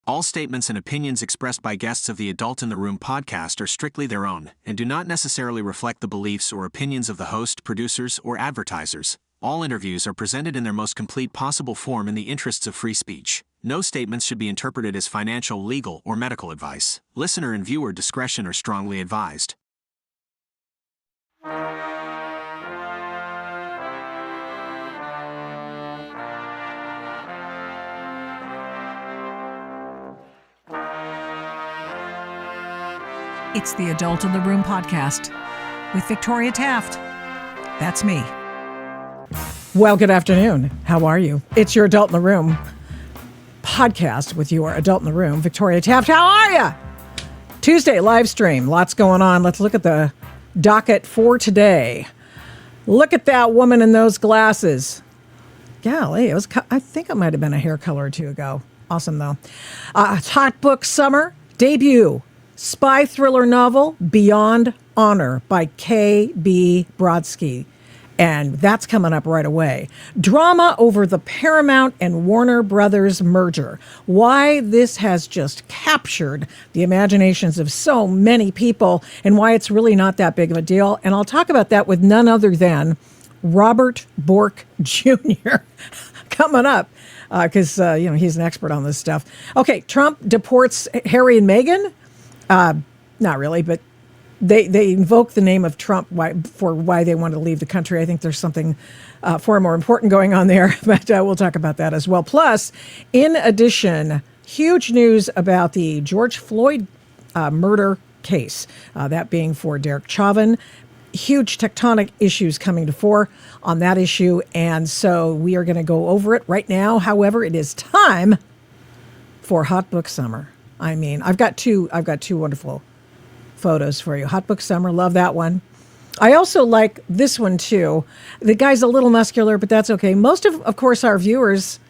All statements and opinions expressed by guests of the Adult in the Room podcast are strictly their own and do not necessarily reflect the beliefs or opinions of the host, producers, or advertisers. All interviews are presented in their most complete possible form in the interests of free speech. No statements should be interpreted as financial, legal, or medical advice. Listener and viewer discretion are strongly advised. It's the Adult in the Room podcast with Victoria Taft. That's me. Well, good afternoon. How are you? It's your Adult in the Room podcast with your Adult in the Room, Victoria Taft. How are you? Tuesday live stream. Lots going on. Let's look at the docket for today. Look at that woman in those glasses. Golly, I think it might have been a hair color or two ago. Awesome, though. It's Hot Book Summer debut. Spy thriller novel, Beyond Honor by K.B. Brodsky. And that's coming up right away. Drama over the Paramount and Warner Bros. Merger. Why this has just captured the imaginations of so many people and why it's really not that big of a deal. And I'll talk about that with none other than Robert Bork Jr. coming up. Because, he's an expert on this stuff. Okay, Trump deports Harry and Meghan. Not really, but they invoke the name of Trump for why they want to leave the country. I think there's something far more important going on there, but we'll talk about that as well. Plus, in addition, huge news about the George Floyd murder case, that being for Derek Chauvin. Huge tectonic issues coming to fore on that issue, and so we are going to go over it right now. However, it is time for Hot Book Summer. I mean, I've got two wonderful photos for you. Hot Book Summer, love that one. I also like this one too. The guy's a little muscular, but that's okay. Most of course, our viewers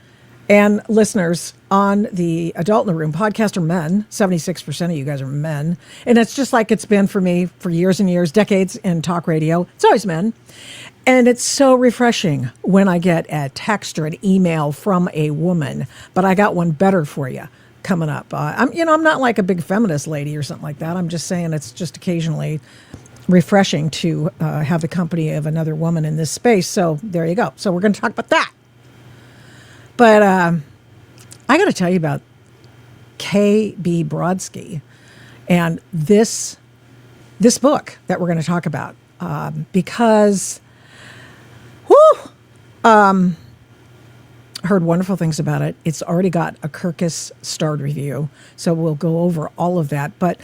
and listeners on the Adult in the Room podcast are men. 76% of you guys are men. And it's just like it's been for me for years and years, decades in talk radio. It's always men. And it's so refreshing when I get a text or an email from a woman. But I got one better for you coming up. I'm not like a big feminist lady or something like that. I'm just saying it's just occasionally refreshing to have the company of another woman in this space. So there you go. So we're going to talk about that. But I got to tell you about K.B. Brodsky and this book that we're going to talk about because, heard wonderful things about it. It's already got a Kirkus starred review, so we'll go over all of that. But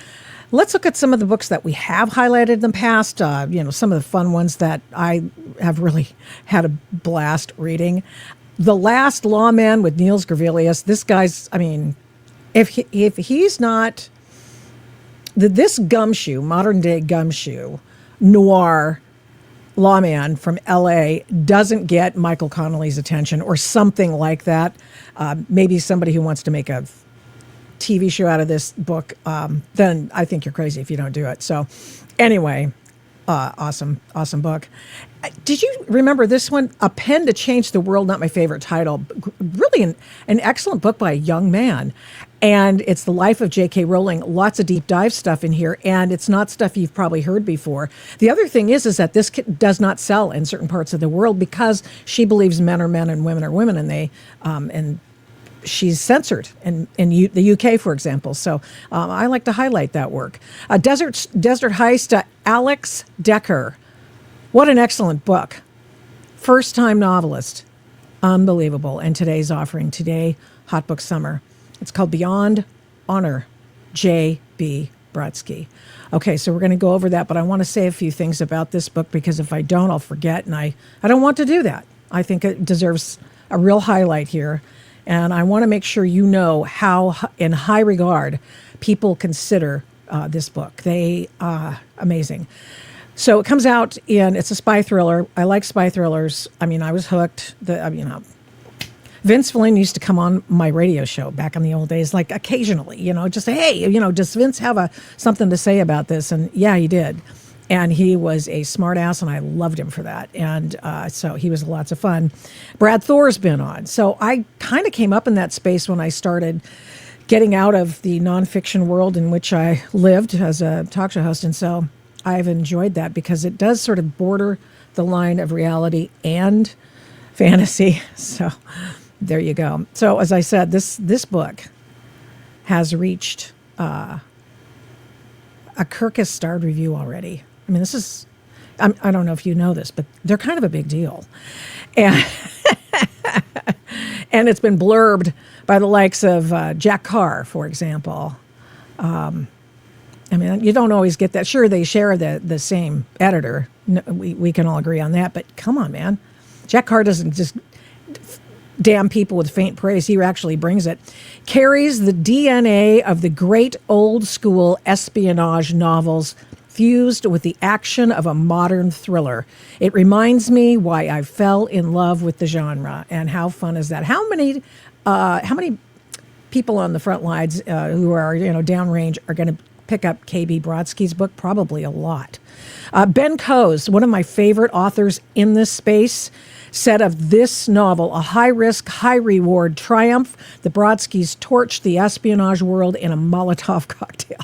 let's look at some of the books that we have highlighted in the past, some of the fun ones that I have really had a blast reading. The Last Lawman with Niels Gavelius. This guy's, if he's not, this gumshoe, modern day gumshoe, noir lawman from L.A. doesn't get Michael Connelly's attention or something like that. Maybe somebody who wants to make a TV show out of this book, then I think you're crazy if you don't do it. So anyway, awesome book. Did you remember this one? A Pen to Change the World, not my favorite title. Really an excellent book by a young man. And it's the life of J.K. Rowling. Lots of deep dive stuff in here. And it's not stuff you've probably heard before. The other thing is that this does not sell in certain parts of the world because she believes men are men and women are women. And she's censored in the UK, for example. So I like to highlight that work. Desert Heist, Alex Decker. What an excellent book. First-time novelist. Unbelievable. And today's offering, Hot Book Summer. It's called Beyond Honor, J.B. Brodsky. Okay, so we're going to go over that, but I want to say a few things about this book because if I don't, I'll forget, and I don't want to do that. I think it deserves a real highlight here, and I want to make sure you know how, in high regard, people consider this book. They are amazing. So it comes out it's a spy thriller. I like spy thrillers. I was hooked. Vince Vaughn used to come on my radio show back in the old days, like occasionally, just say, hey, does Vince have something to say about this? And yeah, he did. And he was a smart ass, and I loved him for that. And so he was lots of fun. Brad Thor's been on. So I kind of came up in that space when I started getting out of the nonfiction world in which I lived as a talk show host. And so I've enjoyed that because it does sort of border the line of reality and fantasy. So there you go. So as I said, this book has reached a Kirkus starred review already. I mean, this is, I don't know if you know this, but they're kind of a big deal. And and it's been blurbed by the likes of Jack Carr, for example. I mean, you don't always get that. Sure, they share the same editor. No, we can all agree on that. But come on, man. Jack Carr doesn't just damn people with faint praise. He actually brings it. Carries the DNA of the great old school espionage novels fused with the action of a modern thriller. It reminds me why I fell in love with the genre. And how fun is that? How many people on the front lines who are downrange are going to pick up KB Brodsky's book? Probably a lot. Ben Coes, one of my favorite authors in this space, said of this novel, a high-risk, high-reward triumph. The Brodskys torched the espionage world in a Molotov cocktail.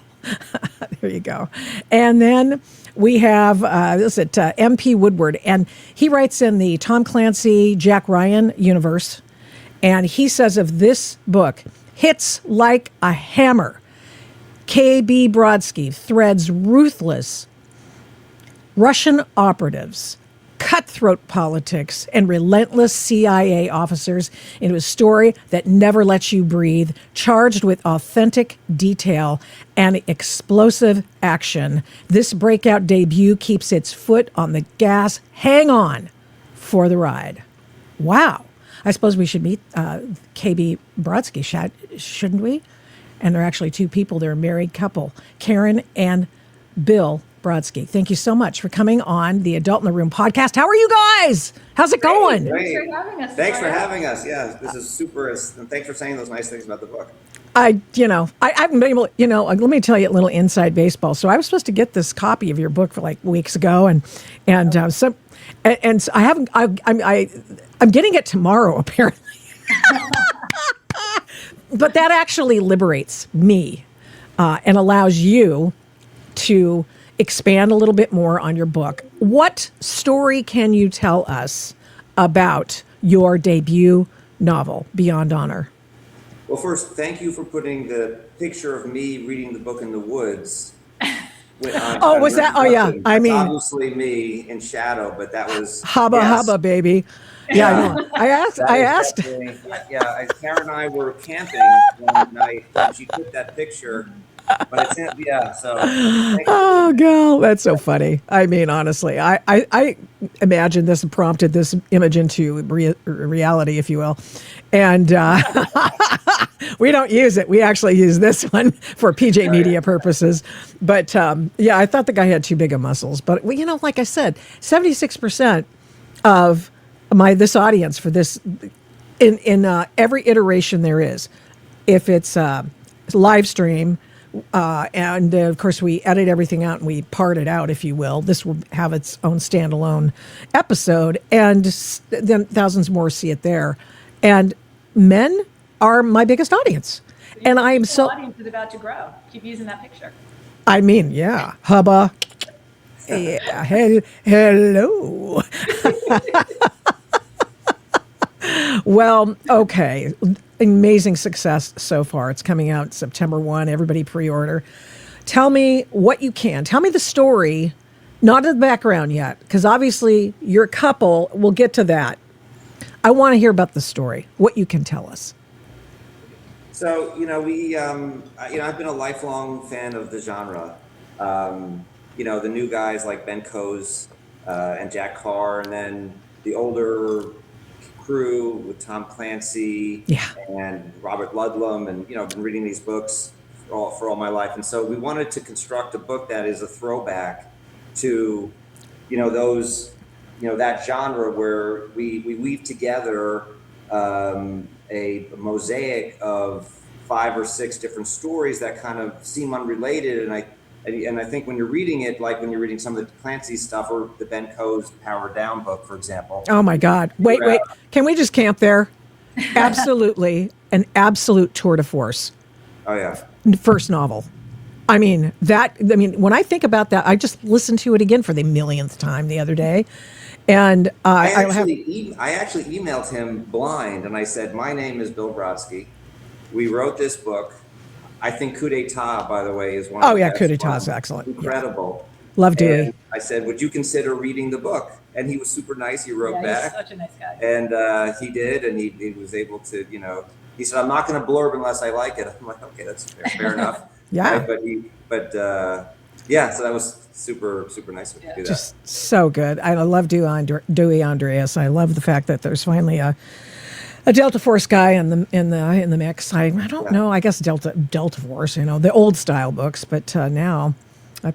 There you go. And then we have MP Woodward, and he writes in the Tom Clancy, Jack Ryan universe, and he says of this book, hits like a hammer. KB Brodsky threads ruthless Russian operatives, cutthroat politics, and relentless CIA officers into a story that never lets you breathe, charged with authentic detail and explosive action. This breakout debut keeps its foot on the gas. Hang on for the ride. Wow. I suppose we should meet KB Brodsky, shouldn't we? And they're actually two people. They're a married couple, Karen and Bill Brodsky. Thank you so much for coming on the Adult in the Room podcast. How are you guys? How's it going? Great. Thanks for having us. Yeah, this is super. And thanks for saying those nice things about the book. I've been able, let me tell you a little inside baseball. So I was supposed to get this copy of your book for like weeks ago, and so I haven't. I'm getting it tomorrow apparently. But that actually liberates me and allows you to expand a little bit more on your book. What story can you tell us about your debut novel, Beyond Honor? Well, first, thank you for putting the picture of me reading the book in the woods. Was that? Oh, yeah. I mean, obviously me in shadow, but that was hubba, baby. Yeah, I know. I asked. Karen and I were camping one night, and she took that picture. But it's so. Oh, girl, that's so funny. I mean, honestly, I imagine this prompted this image into reality, if you will. And we don't use it. We actually use this one for PJ Media purposes. But I thought the guy had too big of muscles. But like I said, 76% of this audience for this in every iteration there is, if it's live stream. And of course, we edit everything out and we part it out, if you will. This will have its own standalone episode, and then thousands more see it there. And men are my biggest audience, and I am so. The audience is about to grow. Keep using that picture. I mean, yeah, hubba. Yeah, hello. Well, okay. Amazing success so far. It's coming out September 1. Everybody pre-order. Tell me what you can. Tell me the story, not in the background yet, because obviously you're a couple. We'll get to that. I want to hear about the story, what you can tell us. So, I've been a lifelong fan of the genre. The new guys like Ben Coes and Jack Carr, and then the older crew with Tom Clancy and Robert Ludlum, and I've been reading these books for all my life, and so we wanted to construct a book that is a throwback to that genre where we weave together a mosaic of 5 or 6 different stories that kind of seem unrelated, and I think when you're reading it, like when you're reading some of the Clancy stuff or the Ben Coes Power Down book, for example. Oh my God. Wait. Can we just camp there? Absolutely. An absolute tour de force. Oh yeah. first novel. I mean, when I think about that, I just listened to it again for the millionth time the other day. And I actually emailed him blind, and I said, "My name is Bill Brodsky. We wrote this book. I think Coup d'etat, by the way, is one. Oh of the yeah, best Coup d'etat ones. is excellent. Incredible. Yeah. Love Dewey. And I said, "Would you consider reading the book?" And he was super nice. He wrote Yeah, back. he's such a nice guy. And he did, and he was able to, he said, "I'm not going to blurb unless I like it." I'm like, "Okay, that's fair enough." Yeah. Right? So that was super, super nice of him to do that. Just so good. I love Dewey Andreas. I love the fact that there's finally a Delta Force guy in the mix. I don't know. I guess Delta Force, the old style books, but now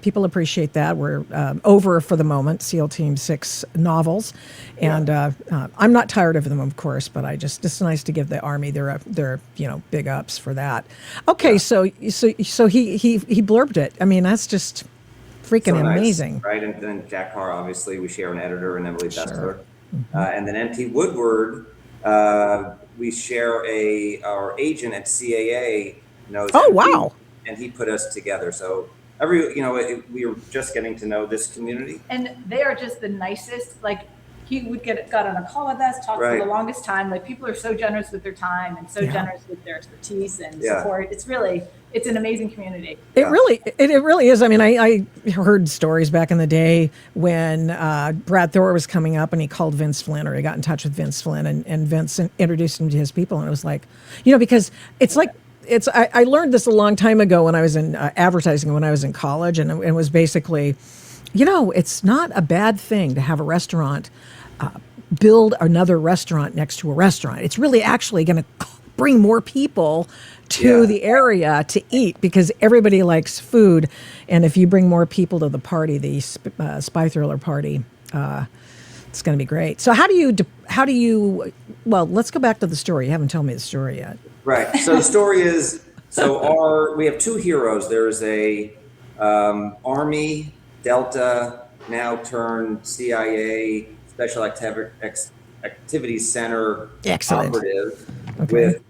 people appreciate that. We're over for the moment. SEAL Team 6 novels, and I'm not tired of them, of course. But it's nice to give the Army their big ups for that. Okay, so he blurbed it. I mean, that's just freaking So nice, amazing, right? And then Jack Carr, obviously, we share an editor, and Emily Bessler, and then MT Woodward. We share our agent at CAA knows. Oh, MT, wow! And he put us together. So we were just getting to know this community. And they are just the nicest. Like, he would got on a call with us, talked for the longest time. Like, people are so generous with their time and so generous with their expertise and support. It's an amazing community. It really is. I mean, I heard stories back in the day when Brad Thor was coming up and he called Vince Flynn, or he got in touch with Vince Flynn, and Vince introduced him to his people. And it was like, because it's like, I learned this a long time ago when I was in advertising, when I was in college, and it was basically, it's not a bad thing to have a restaurant build another restaurant next to a restaurant. It's really actually going to bring more people to the area to eat, because everybody likes food. And if you bring more people to the party, the spy thriller party, it's going to be great. So how do you, well, let's go back to the story. You haven't told me the story yet. Right. So the story is, we have two heroes. There's a Army Delta, now turned CIA Special Activities Center operative, with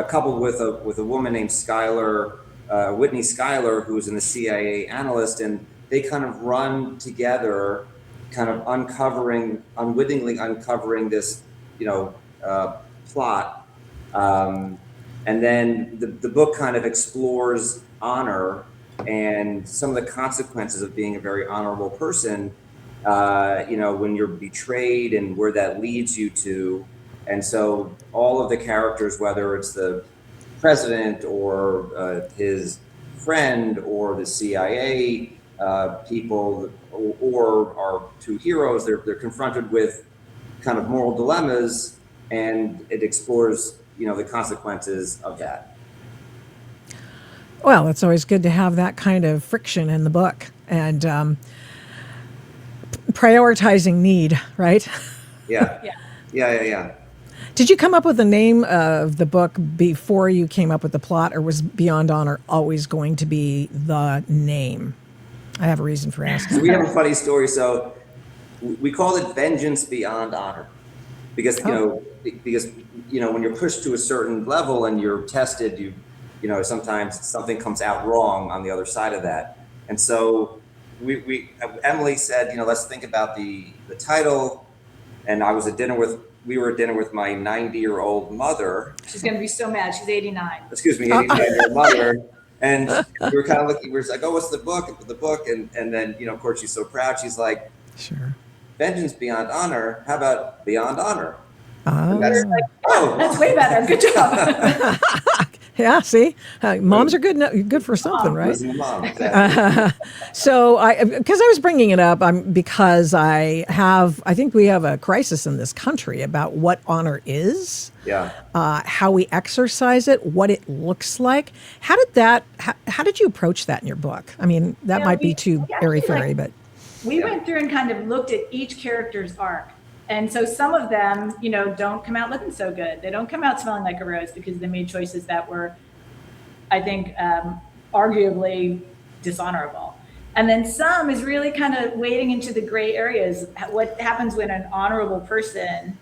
coupled with a woman named Whitney Schuyler, who's in the CIA analyst, and they kind of run together, kind of unwittingly uncovering this, plot. And then the book kind of explores honor and some of the consequences of being a very honorable person, when you're betrayed and where that leads you to. And so all of the characters, whether it's the president or his friend or the CIA people or our two heroes, they're confronted with kind of moral dilemmas, and it explores, the consequences of that. Well, it's always good to have that kind of friction in the book, and prioritizing need, right? Yeah. Did you come up with the name of the book before you came up with the plot, or was Beyond Honor always going to be the name? I have a reason for asking. So we have a funny story. So we call it Vengeance Beyond Honor, because when you're pushed to a certain level and you're tested, sometimes something comes out wrong on the other side of that. And so Emily said, let's think about the title. And we were at dinner with my 90-year-old mother. She's going to be so mad. She's 89. Excuse me, 89-year-old mother. And we were kind of looking, we were like, "Oh, what's the book?" And then, of course, she's so proud. She's like, "Sure. Vengeance Beyond Honor. How about Beyond Honor?" Oh. That's way better. Good job. Yeah, see, moms are good for something, right? Mom, exactly. So, because I was bringing it up, because I think we have a crisis in this country about what honor is, how we exercise it, what it looks like. How did you approach that in your book? I mean, that might be too airy-fairy, but we went through and kind of looked at each character's arc. And so some of them, don't come out looking so good. They don't come out smelling like a rose because they made choices that were, I think, arguably dishonorable. And then some is really kind of wading into the gray areas. What happens when an honorable person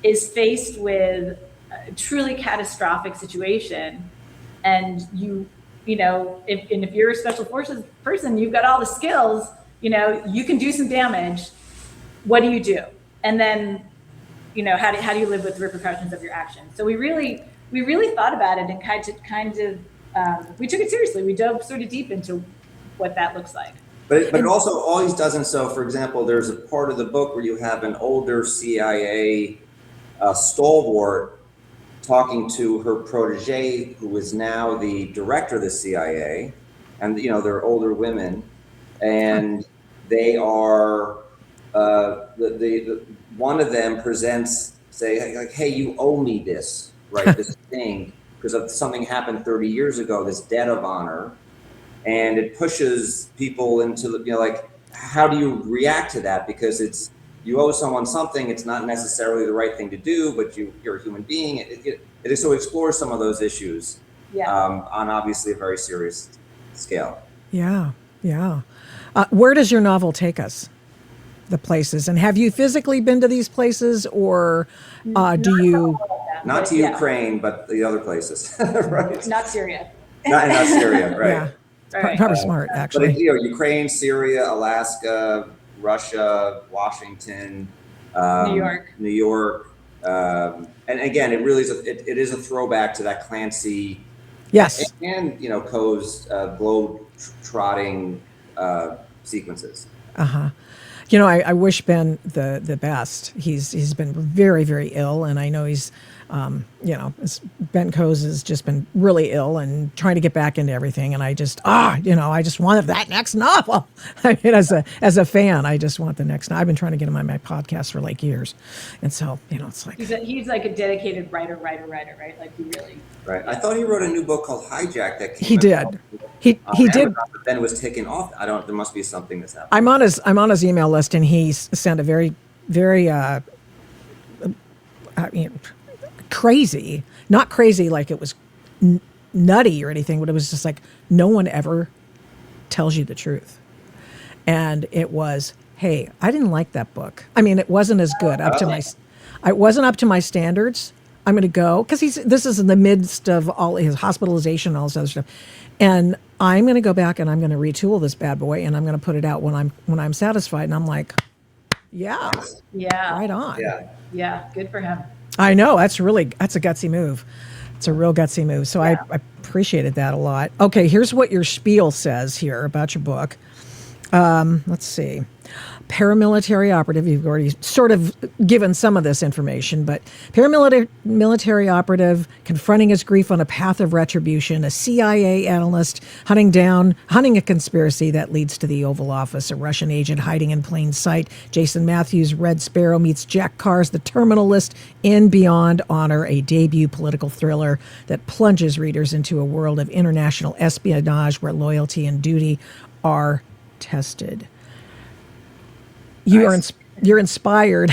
is faced with a truly catastrophic situation and if you're a special forces person, you've got all the skills, you can do some damage. What do you do? And then, how do you live with the repercussions of your actions? So we really thought about it and we took it seriously. We dove sort of deep into what that looks like. But it also always doesn't. So, for example, there's a part of the book where you have an older CIA stalwart talking to her protege, who is now the director of the CIA, and they're older women, and they are one of them presents, say, like, hey, you owe me this, right? This thing, because of something happened 30 years ago, this debt of honor. And it pushes people into like, how do you react to that? Because you owe someone something. It's not necessarily the right thing to do, but you're a human being. It so explores some of those issues on obviously a very serious scale. Yeah. Where does your novel take us? The places, and have you physically been to these places, or do you? Not to Ukraine, but the other places, right? Not Syria. Not Syria, right? Yeah. Right. Probably smart, actually. But Ukraine, Syria, Alaska, Russia, Washington, New York, and again, it really is. It is a throwback to that Clancy, yes, and Coes globe trotting sequences. I wish Ben the best. He's been very, very ill, and I know he's, Ben Coes has just been really ill and trying to get back into everything. And I just wanted that next novel. I mean, as a fan, I just want the next. I've been trying to get him on my podcast for like years, and so it's like he's like a dedicated writer, right? Like he really. Right. I thought he wrote a new book called Hijack that came he did. He did. But then it was taken off. There must be something that's happening. I'm on his email list, and he sent a very, very, crazy, not crazy like it was nutty or anything, but it was just like, no one ever tells you the truth. And it was, hey, I didn't like that book. I mean, it wasn't as good it wasn't up to my standards. I'm going to go, because this is in the midst of all his hospitalization and all this other stuff. And I'm going to go back and I'm going to retool this bad boy, and I'm going to put it out when I'm satisfied. And I'm like, yeah, right on. Yeah, good for him. I know, that's a gutsy move. It's a real gutsy move. So I appreciated that a lot. Okay, here's what your spiel says here about your book. Let's see. Paramilitary operative, you've already sort of given some of this information, but paramilitary operative confronting his grief on a path of retribution, a CIA analyst hunting a conspiracy that leads to the Oval Office, a Russian agent hiding in plain sight, Jason Matthews' Red Sparrow meets Jack Carr's The Terminal List, in Beyond Honor, a debut political thriller that plunges readers into a world of international espionage where loyalty and duty are tested. You're inspired.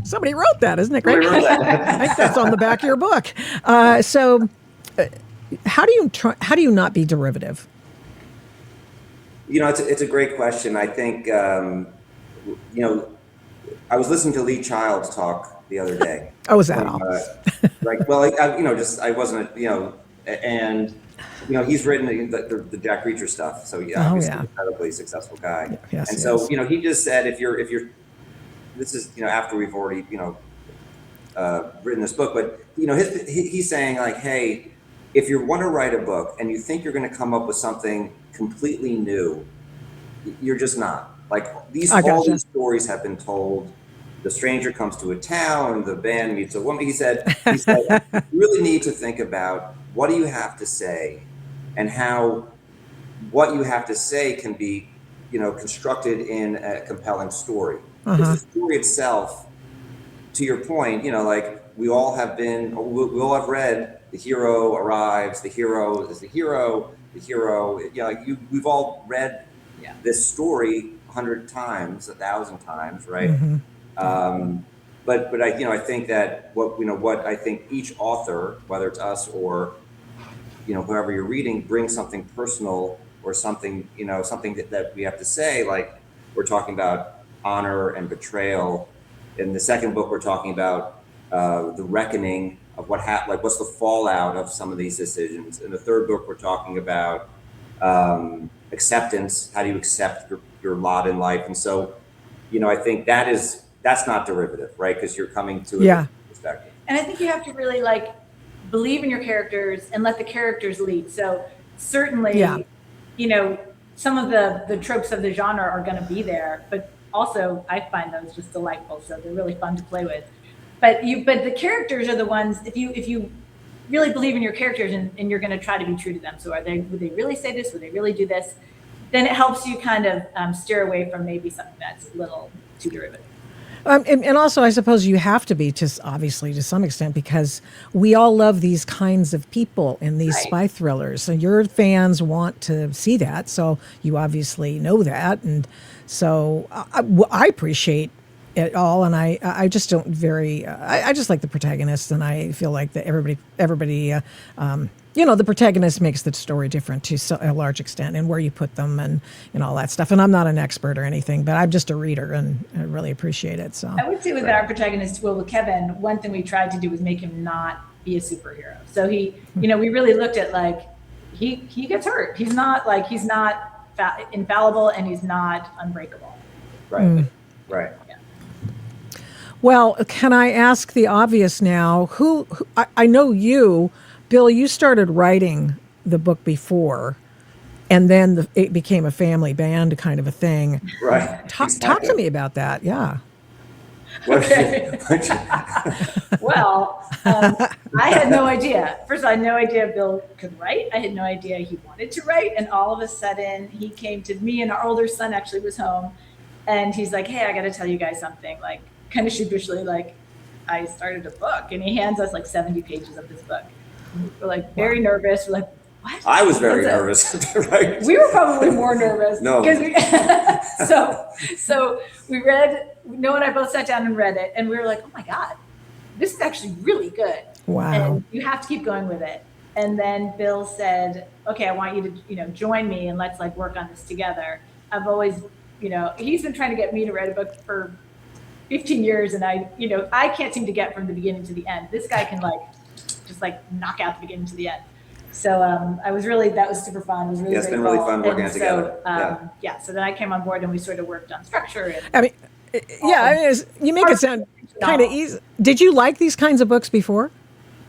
Somebody wrote that, isn't it great? I think that's on the back of your book. So, how do you not be derivative? It's a great question. I think I was listening to Lee Child's talk the other day. Oh, was that all? I wasn't, and. He's written the Jack Reacher stuff, so obviously an incredibly successful guy. Yes, and so he just said, if you're this is after we've already written this book, but he's saying, like, hey, if you want to write a book and you think you're going to come up with something completely new, you're just not. Like, these stories have been told. The stranger comes to a town, the band meets a woman. He said, you really need to think about, what do you have to say, and how what you have to say can be, constructed in a compelling story. Because the story itself, to your point, like, we all have read, the hero arrives, the hero is the hero, we've all read this story 100 times, 1,000 times, right? But I think that what I think each author, whether it's us or whoever you're reading, brings something personal or something something that we have to say. Like, we're talking about honor and betrayal. In the second book, we're talking about the reckoning of what happened, like what's the fallout of some of these decisions. In the third book, we're talking about acceptance. How do you accept your lot in life? And so, I think that's not derivative, right? Because you're coming to a perspective. And I think you have to really like believe in your characters and let the characters lead. So certainly, some of the tropes of the genre are going to be there, but also I find those just delightful. So they're really fun to play with. But the characters are the ones, if you really believe in your characters and you're going to try to be true to them. So would they really say this? Would they really do this? Then it helps you kind of steer away from maybe something that's a little too derivative. And also, I suppose you have to be, obviously, to some extent, because we all love these kinds of people in these spy thrillers. And your fans want to see that. So you obviously know that. And so I appreciate it all. And I just don't I just like the protagonist. And I feel like that everybody the protagonist makes the story different to a large extent, and where you put them and all that stuff. And I'm not an expert or anything, but I'm just a reader, and I really appreciate it. So I would say with our protagonist, with Kevin, one thing we tried to do was make him not be a superhero. So he, we really looked at like, he gets hurt. He's not infallible, and he's not unbreakable. Right. Right. Yeah. Well, can I ask the obvious now? Who I know you, Bill, you started writing the book before, and then it became a family band kind of a thing. Right. Talk to me about that. Yeah. Okay. Well, I had no idea. First of all, I had no idea Bill could write. I had no idea he wanted to write. And all of a sudden, he came to me, and our older son actually was home. And he's like, hey, I got to tell you guys something, like kind of sheepishly, like I started a book. And he hands us like 70 pages of this book. We're like very nervous. We're like, what? I was very nervous. Right? We were probably more nervous. No. So we read, Noah and I both sat down and read it, and we were like, oh my God, this is actually really good. Wow. And you have to keep going with it. And then Bill said, okay, I want you to, join me, and let's like work on this together. I've always, he's been trying to get me to write a book for 15 years. And I can't seem to get from the beginning to the end. This guy can just knock out the beginning to the end. So that was super fun. It was really it's been really fun working together. So then I came on board, and we sort of worked on structure. You make it sound kind of easy. Did you like these kinds of books before?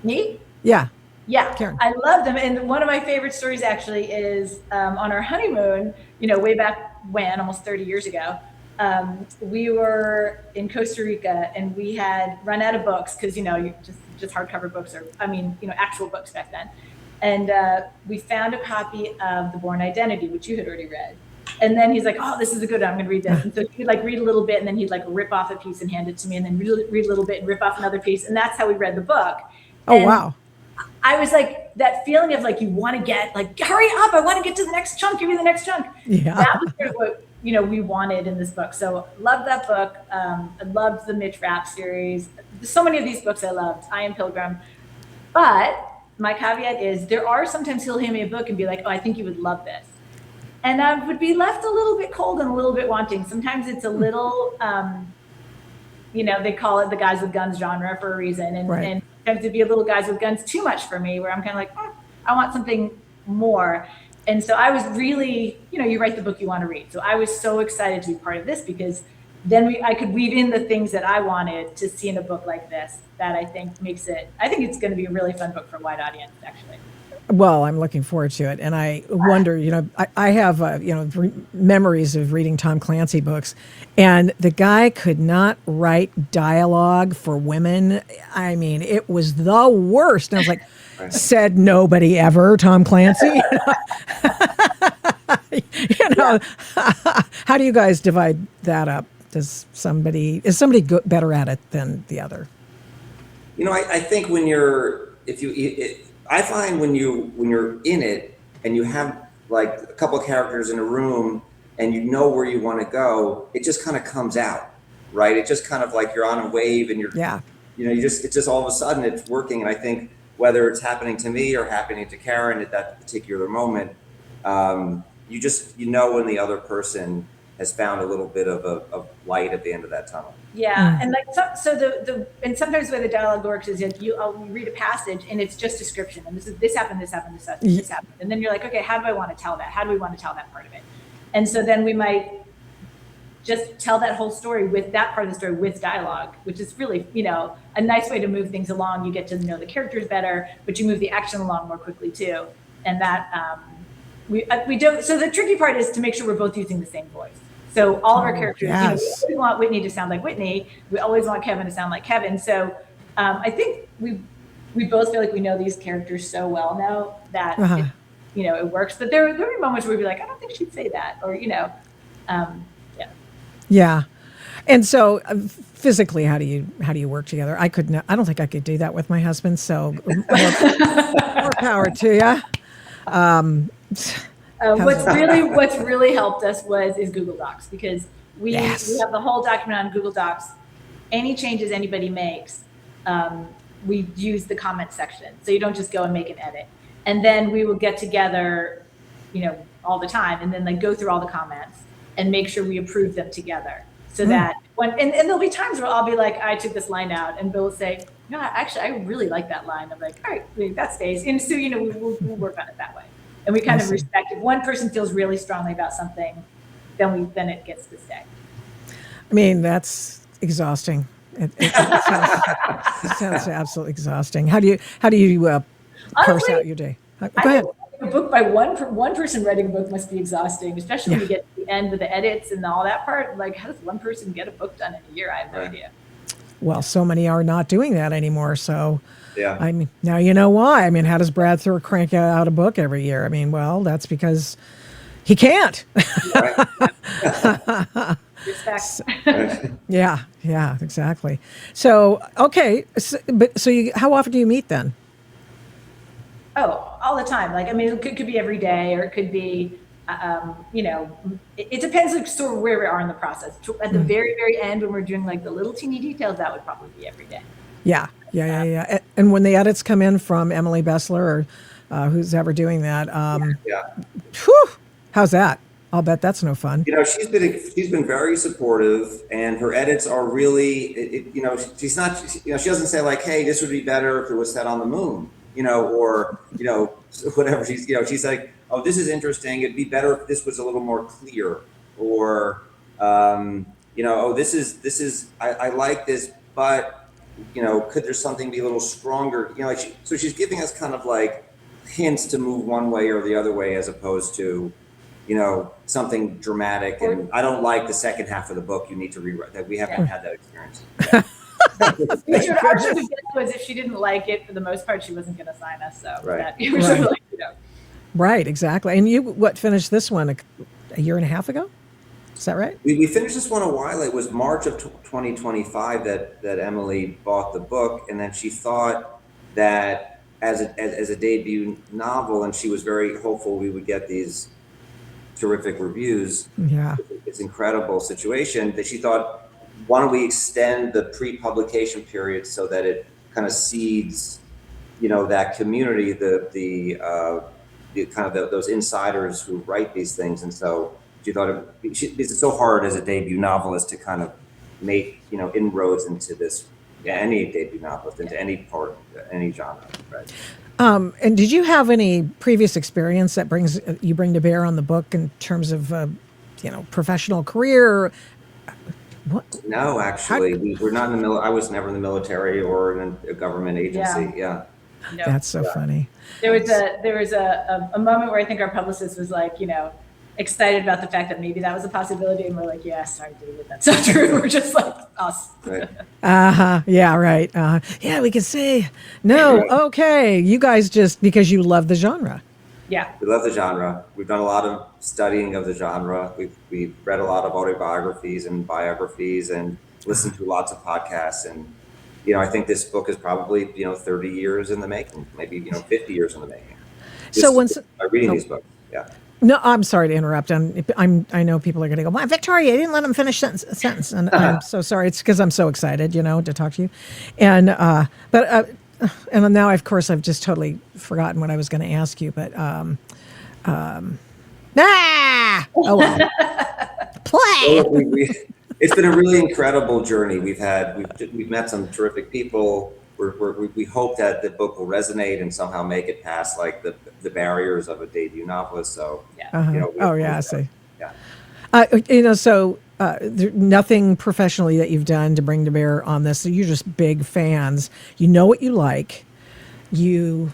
Me? Yeah. Yeah, Karen. I love them. And one of my favorite stories actually is on our honeymoon, way back when, almost 30 years ago, we were in Costa Rica, and we had run out of books because, just hardcover books actual books back then. And we found a copy of The Bourne Identity, which you had already read. And then he's like, oh, this is a good one. I'm going to read this. And so he'd read a little bit, and then he'd rip off a piece and hand it to me, and then read a little bit and rip off another piece. And that's how we read the book. Oh, wow. I was that feeling of you want to get hurry up. I want to get to the next chunk. Give me the next chunk. Yeah. That was sort of what, we wanted in this book. So loved that book. I loved the Mitch Rapp series. So many of these books I loved. I Am Pilgrim. But my caveat is there are sometimes he'll hand me a book and be like, oh, I think you would love this. And I would be left a little bit cold and a little bit wanting. Sometimes it's a little, they call it the guys with guns genre for a reason. And, right. and sometimes it'd be a little guys with guns too much for me, where I'm kind of like, I want something more. And so I was really, you write the book you want to read. So I was so excited to be part of this, because then I could weave in the things that I wanted to see in a book like this, that I think it's going to be a really fun book for a wide audience, actually. Well, I'm looking forward to it. And I wonder, I have, memories of reading Tom Clancy books, and the guy could not write dialogue for women. I mean, it was the worst. And I was like, said nobody ever, Tom Clancy. How do you guys divide that up? Is somebody better at it than the other? I think I find when you're in it and you have a couple of characters in a room and you know where you want to go, it just kind of comes out, right? It just kind of you're on a wave, and it's just all of a sudden it's working. And I think whether it's happening to me or happening to Karen at that particular moment, you know when the other person has found a little bit of light at the end of that tunnel. Yeah, and like and sometimes the way the dialogue works is that you read a passage and it's just description, and this happened, this happened, this happened, and then you're like, okay, how do I want to tell that? How do we want to tell that part of it? And so then we might just tell that whole story with that part of the story with dialogue, which is really, a nice way to move things along. You get to know the characters better, but you move the action along more quickly too. And that we don't. So the tricky part is to make sure we're both using the same voice. So all of our characters, yes. We want Whitney to sound like Whitney. We always want Kevin to sound like Kevin. So I think we both feel like we know these characters so well now that it works. But there are moments where we'd be like, I don't think she'd say that, or Yeah. And so physically, how do you work together? I don't think I could do that with my husband. So more power to you. What's really helped us is Google Docs, because we have the whole document on Google Docs. Any changes anybody makes, we use the comment section. So you don't just go and make an edit. And then we will get together, all the time, and then like go through all the comments and make sure we approve them together. So that and there'll be times where I'll be like, I took this line out, and Bill will say, no, actually, I really like that line. I'm like, all right, that stays. And so, we'll work on it that way. And we kind of respect, if one person feels really strongly about something, then it gets to stay. I mean, that's exhausting. It sounds absolutely exhausting. How do you parse out your day? Go ahead. A book by one person writing a book must be exhausting, especially when you get to the end with the edits and all that part. Like, how does one person get a book done in a year? I have no idea. Well, so many are not doing that anymore. So, I mean, now you know why. I mean, how does Brad Thor crank out a book every year? I mean, well, that's because he can't. Yeah, exactly. So, okay, how often do you meet then? Oh, all the time. Like, I mean, it could be every day, or it could be, it depends like sort of where we are in the process. At the very, very end, when we're doing like the little teeny details, that would probably be every day. Yeah. And when the edits come in from Emily Bessler or who's ever doing that, whew, how's that? I'll bet that's no fun. She's been very supportive, and her edits are really, she's not, she doesn't say like, hey, this would be better if it was set on the moon. Or whatever. She's like, oh, this is interesting. It'd be better if this was a little more clear. Or, oh, this is. I like this, but could there something be a little stronger? So she's giving us kind of like hints to move one way or the other way, as opposed to, something dramatic. And I don't like the second half of the book. You need to rewrite that. We haven't had that experience. Was if she didn't like it, for the most part, she wasn't going to sign us. So Right, exactly. And you finished this one a year and a half ago? Is that right? We finished this one a while. It was March of 2025 that Emily bought the book, and then she thought that as a debut novel, and she was very hopeful we would get these terrific reviews. Yeah, it's incredible situation that she thought, why don't we extend the pre-publication period so that it kind of seeds, that community, the kind of those insiders who write these things. And so she thought it's so hard as a debut novelist to kind of make, inroads into this, any debut novelist, into any part, any genre, right? And did you have any previous experience that you bring to bear on the book in terms of, professional career? What? No, actually, we were not in the military. I was never in the military or in a government agency. Yeah. No. That's so funny. There was a moment where I think our publicist was like, excited about the fact that maybe that was a possibility, and we're like, yeah, sorry, David, that's not true. We're just like us. Right. Yeah, right. Yeah, we can say no. Okay, you guys just because you love the genre. Yeah, we love the genre. We've done a lot of studying of the genre. We've read a lot of autobiographies and biographies and listened to lots of podcasts. And, I think this book is probably, 30 years in the making, maybe, 50 years in the making. By reading these books. Yeah. No, I'm sorry to interrupt. I know people are going to go, well, Victoria, you didn't let him finish sentence. And I'm so sorry. It's because I'm so excited, to talk to you. And, and now, of course, I've just totally forgotten what I was going to ask you, but, oh, well. Play. It's been a really incredible journey. We've met some terrific people. We hope that the book will resonate and somehow make it past like the barriers of a debut novelist. So, I see. Yeah. Nothing professionally that you've done to bring to bear on this. So you're just big fans. You know what you like. You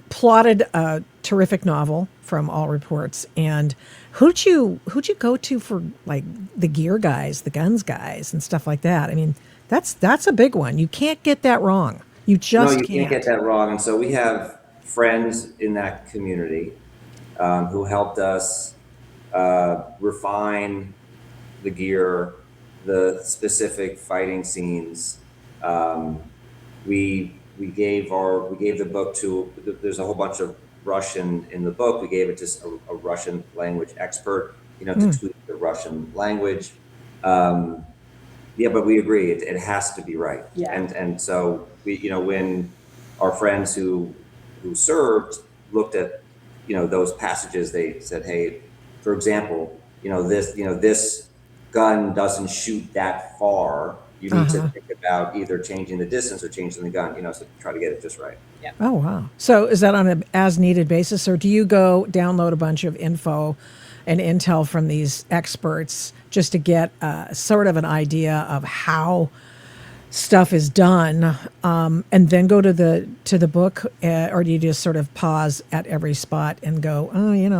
plotted a terrific novel from all reports. And who'd you go to for like the gear guys, the guns guys, and stuff like that? I mean, that's a big one. You can't get that wrong. You just can't get that wrong. And so we have friends in that community who helped us refine the gear, the specific fighting scenes. We gave the book to. There's a whole bunch of Russian in the book. We gave it to a Russian language expert, to tweak the Russian language. But we agree it has to be right. Yeah. And so when our friends who served looked at those passages, they said, hey, for example, this gun doesn't shoot that far. You need to think about either changing the distance or changing the gun, so try to get it just right. Yeah. Oh, wow. So is that on an as-needed basis, or do you go download a bunch of info and intel from these experts just to get sort of an idea of how stuff is done, and then go to the book, or do you just sort of pause at every spot and go,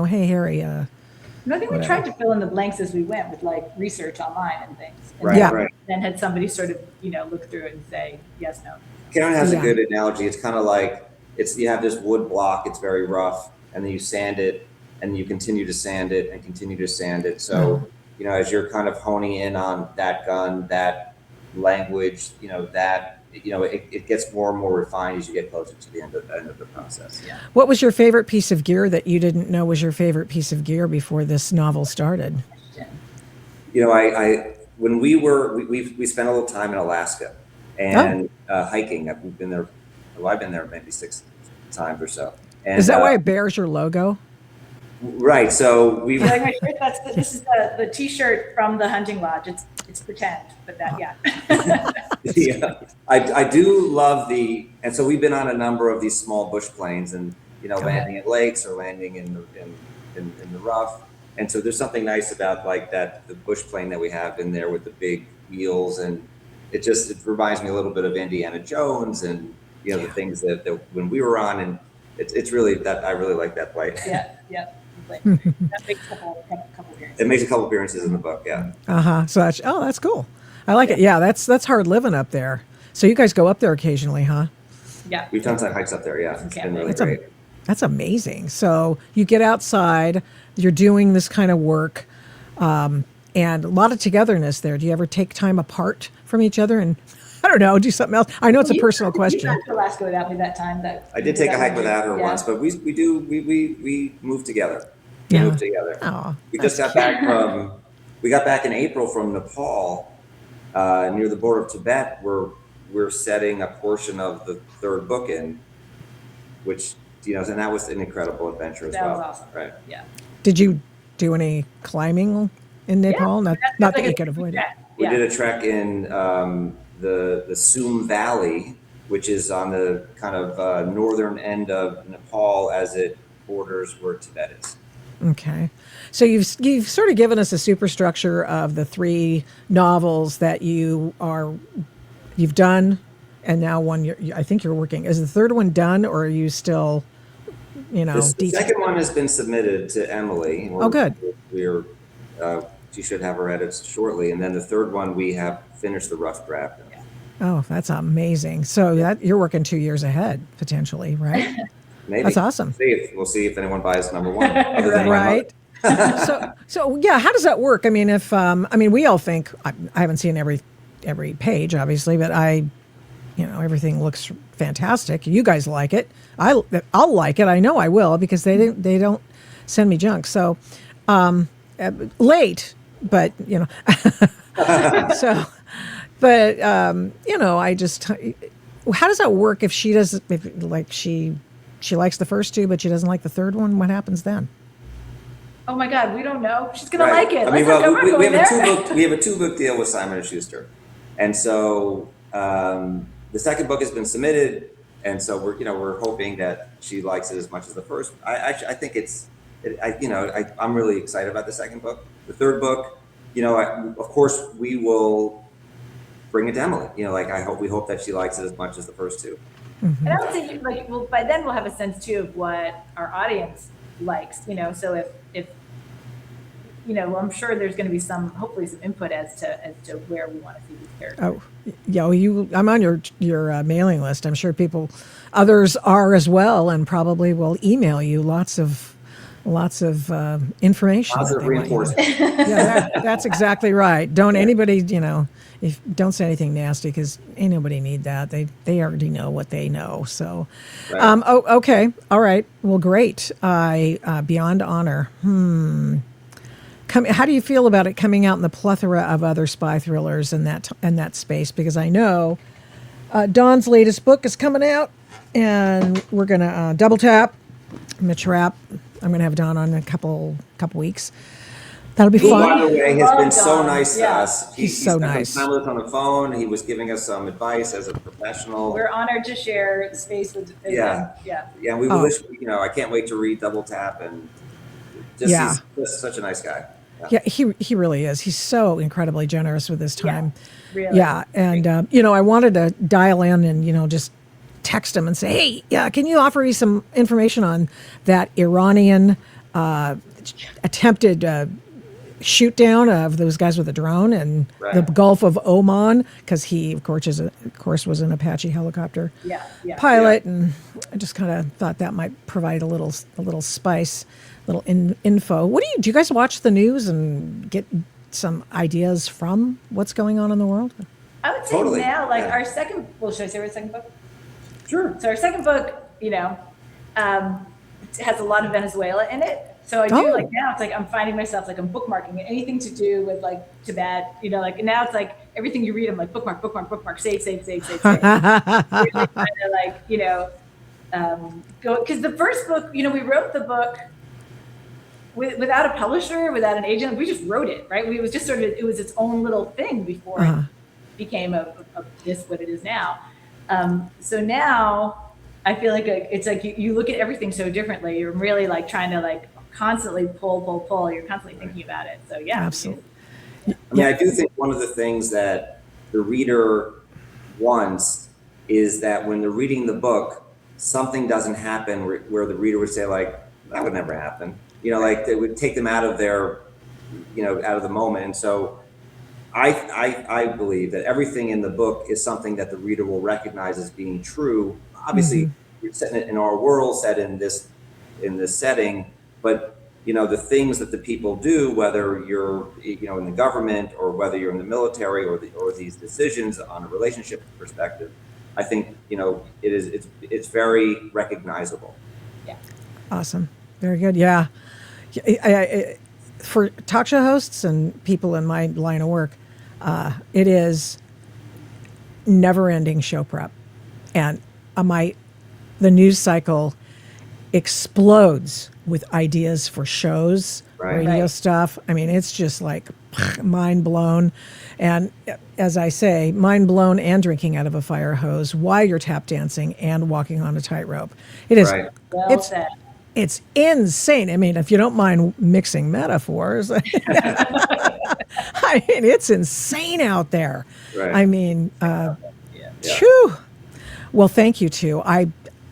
hey, Harry, I think we tried to fill in the blanks as we went with like research online and things. And Right. then had somebody sort of, look through it and say, yes, no. Karen has a good analogy. It's kind of like you have this wood block, it's very rough, and then you sand it and you continue to sand it and continue to sand it. So, as you're kind of honing in on that gun, that language, it gets more and more refined as you get closer to the end of the process. Yeah. What was your favorite piece of gear that you didn't know was your favorite piece of gear before this novel started? When we spent a little time in Alaska and hiking. We've been there. Well, I've been there maybe 6 times or so. And, is that why it bears your logo? Right. So we. Like my shirt, this is the T-shirt from the hunting lodge. It's pretend, but Yeah, I do love and so we've been on a number of these small bush planes, and landing at lakes or landing in the rough. And so there's something nice about like the bush plane that we have in there with the big wheels, and it reminds me a little bit of Indiana Jones and the things that when we were on, and it's really that I really like that plane. Yeah. That makes a couple appearances. It makes a couple appearances in the book, yeah. So that's cool. I like it. Yeah, that's hard living up there. So you guys go up there occasionally, huh? Yeah. We've done some hikes up there, yeah. It's been really great. That's amazing. So you get outside, you're doing this kind of work, and a lot of togetherness there. Do you ever take time apart from each other and, I don't know, do something else? I know it's a personal question. You went to Alaska without me that time. I did take a hike without her once, but we moved together. We moved together. Oh, we just got back we got back in April from Nepal, near the border of Tibet, where we're setting a portion of the third book in, which, and that was an incredible adventure as well. That was awesome. Right. Yeah. Did you do any climbing in Nepal? Yeah. Not that you could avoid it. We did a trek in the Soom Valley, which is on the kind of northern end of Nepal as it borders where Tibet is. Okay. So you've sort of given us a superstructure of the 3 novels that you've done, and now one I think you're working. Is the third one done, or are you still, The second one has been submitted to Emily. Good. She should have her edits shortly, and then the third one we have finished the rough draft. Oh, that's amazing. So you're working 2 years ahead potentially, right? Maybe. That's awesome. We'll see if anyone buys number 1. Other than right. So yeah, how does that work? I mean, if we all think I haven't seen every page, obviously, but everything looks fantastic. You guys like it. I'll like it. I know I will, because they don't send me junk. So late, but so. But I just, how does that work if she doesn't, if she likes the first 2, but she doesn't like the third one? What happens then? Oh my God, we don't know. She's gonna Right. like it. I mean, Let's not well, go we have there. we have a 2-book deal with Simon & Schuster. And so the second book has been submitted. And so we're hoping that she likes it as much as the first. I think I'm really excited about the second book. The third book, of course we will bring it to Emily. We hope that she likes it as much as the first two. And I would say, well, by then we'll have a sense too of what our audience likes. So if I'm sure there's going to be hopefully some input as to where we want to see these characters. Oh, yeah. I'm on your mailing list. I'm sure others are as well, and probably will email you lots of information. Positive reinforcement. Yeah, that's exactly right. Don't anybody, don't say anything nasty, because ain't nobody need that. They already know what they know. So, Right. Okay, all right. Well, great. Beyond Honor. How do you feel about it coming out in the plethora of other spy thrillers in that space? Because I know Dawn's latest book is coming out, and we're gonna double tap Mitch Rapp. I'm gonna have Dawn on in a couple weeks. That'll be Who, fun. by the way, has been so Dawn. nice to Yeah. us. He's so spent some nice. time with us on the phone. He was giving us some advice as a professional. We're honored to share space with him. Yeah. Yeah. Yeah, we will. I can't wait to read Double Tap, and he's just such a nice guy. Yeah, he really is. He's so incredibly generous with his time. Really. Yeah, and I wanted to dial in and just text him and say, hey, yeah, can you offer me some information on that Iranian attempted shoot down of those guys with a drone and the Gulf of Oman, because he of course was an Apache helicopter pilot, and I just kind of thought that might provide a little spice, little info. Do you guys watch the news and get some ideas from what's going on in the world? I would say Totally. now, our second. Well, should I say our second book? Sure. So our second book, has a lot of Venezuela in it. So I do now it's I'm finding myself I'm bookmarking it. Anything to do with Tibet, now it's everything you read, I'm bookmark, save. Really trying to go, because the first book, we wrote the book without a publisher, without an agent. We just wrote it, right? It was just it was its own little thing before it became what it is now. So now I feel it's you look at everything so differently. You're really trying to constantly pull. You're constantly thinking about it. So yeah, absolutely. I do think one of the things that the reader wants is that when they're reading the book, something doesn't happen where the reader would say that would never happen. It would take them out of their, out of the moment. And so I believe that everything in the book is something that the reader will recognize as being true. Obviously, we're setting it in our world, set in this setting, but the things that the people do, whether you're in the government or whether you're in the military or these decisions on a relationship perspective, I think it's very recognizable. Yeah. Awesome. Very good. Yeah. For talk show hosts and people in my line of work, it is never-ending show prep, and the news cycle explodes with ideas for shows, radio stuff. I mean, it's just mind blown, and as I say, mind blown and drinking out of a fire hose while you're tap dancing and walking on a tightrope. It is. Right. Well said. It's insane. I mean, if you don't mind mixing metaphors, I mean, it's insane out there. Right. I mean, phew. Well, thank you too.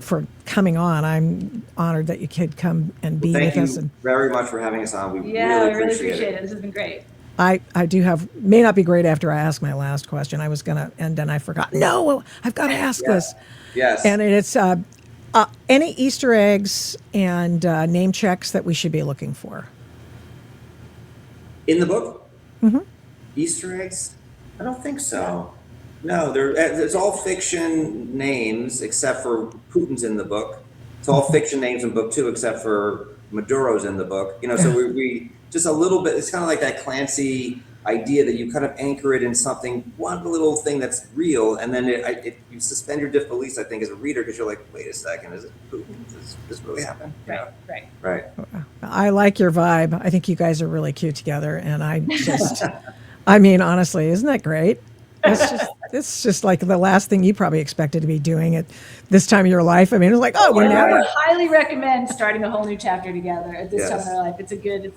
For coming on. I'm honored that you could come and be with us. Thank you very much for having us on. We really appreciate it. This has been great. I do may not be great after I ask my last question. I was gonna, and then I forgot. No, I've got to ask this. Yes. And it's any Easter eggs and name checks that we should be looking for In the book? Easter eggs? I don't think so. No, there's all fiction names except for Putin's in the book. It's all fiction names in book 2 except for Maduro's in the book. So we just a little bit. It's kind of like that Clancy idea that you kind of anchor it in something, one little thing that's real, and then you suspend your disbelief, I think, as a reader, because you're like, wait a second, is it Putin? Does this really happen? Right. Right. I like your vibe. I think you guys are really cute together. And I mean, honestly, isn't that great? It's just like the last thing you probably expected to be doing at this time of your life. I mean, it's like, oh, we're I never. would highly recommend starting a whole new chapter together at this time of our life. It's good. It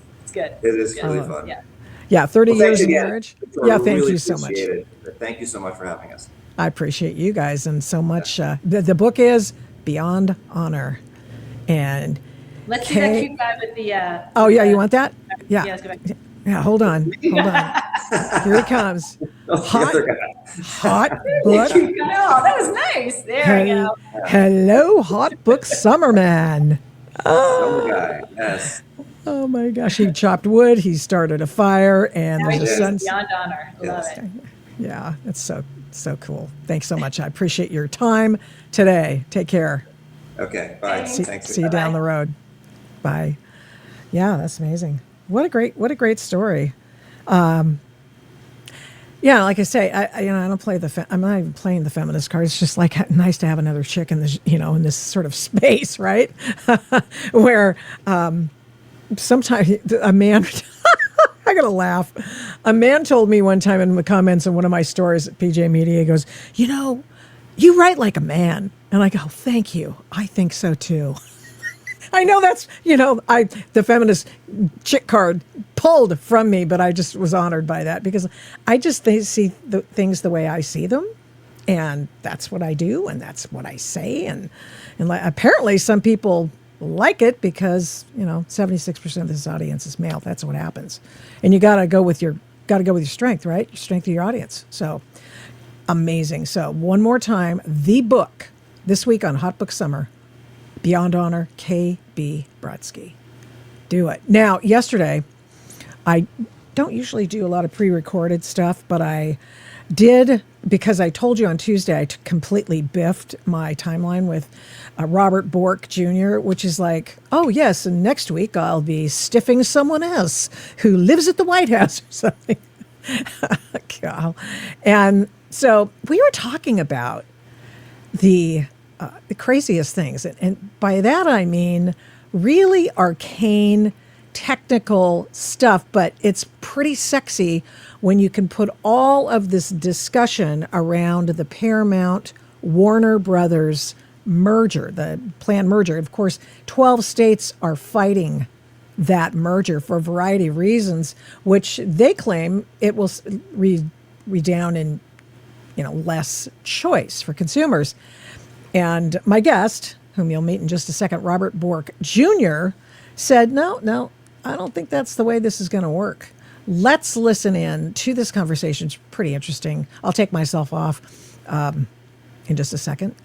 is good. really fun. Yeah. Yeah, 30 Well, years of marriage. Yeah, thank really you so much. appreciate it. Thank you so much for having us. I appreciate you guys and so much. The book is Beyond Honor. And Let's see that cute guy with the. oh, yeah, you want that? Yeah. Yeah, let's go back. Yeah, hold on. Here he comes. Hot book. Oh, that was nice. There we go. Hello, hot book summerman. Summer guy, yes. Oh my gosh, he chopped wood, he started a fire, and there's a sunset. Beyond Honor. Love it. Yeah, it's so cool. Thanks so much. I appreciate your time today. Take care. Okay, bye. Thanks. See you down the road. Bye. Yeah, that's amazing. What a great story. Yeah, like I say, I don't play I'm not even playing the feminist card. It's just like nice to have another chick in this, in this sort of space, right? Where sometimes a man, I gotta laugh. A man told me one time in the comments on one of my stories at PJ Media, he goes, you write like a man. And I go, thank you. I think so too. I know that's, the feminist chick card pulled from me, but I just was honored by that because I just see the things the way I see them. And that's what I do. And that's what I say. And apparently some people like it because, 76% of this audience is male. That's what happens. And you got to go with your strength, right? Your strength of your audience. So amazing. So one more time, the book this week on Hot Book Summer, Beyond Honor, K.B. Brodsky. Do it. Now, yesterday, I don't usually do a lot of pre-recorded stuff, but I did because I told you on Tuesday I completely biffed my timeline with Robert Bork Jr., which is like, oh, yes, and next week I'll be stiffing someone else who lives at the White House or something. And so we were talking about the craziest things. And by that, I mean really arcane, technical stuff, but it's pretty sexy when you can put all of this discussion around the Paramount-Warner Bros. Merger, the planned merger. Of course, 12 states are fighting that merger for a variety of reasons, which they claim it will redound in, less choice for consumers. And my guest, whom you'll meet in just a second, Robert Bork Jr., said, no, I don't think that's the way this is going to work. Let's listen in to this conversation. It's pretty interesting. I'll take myself off in just a second.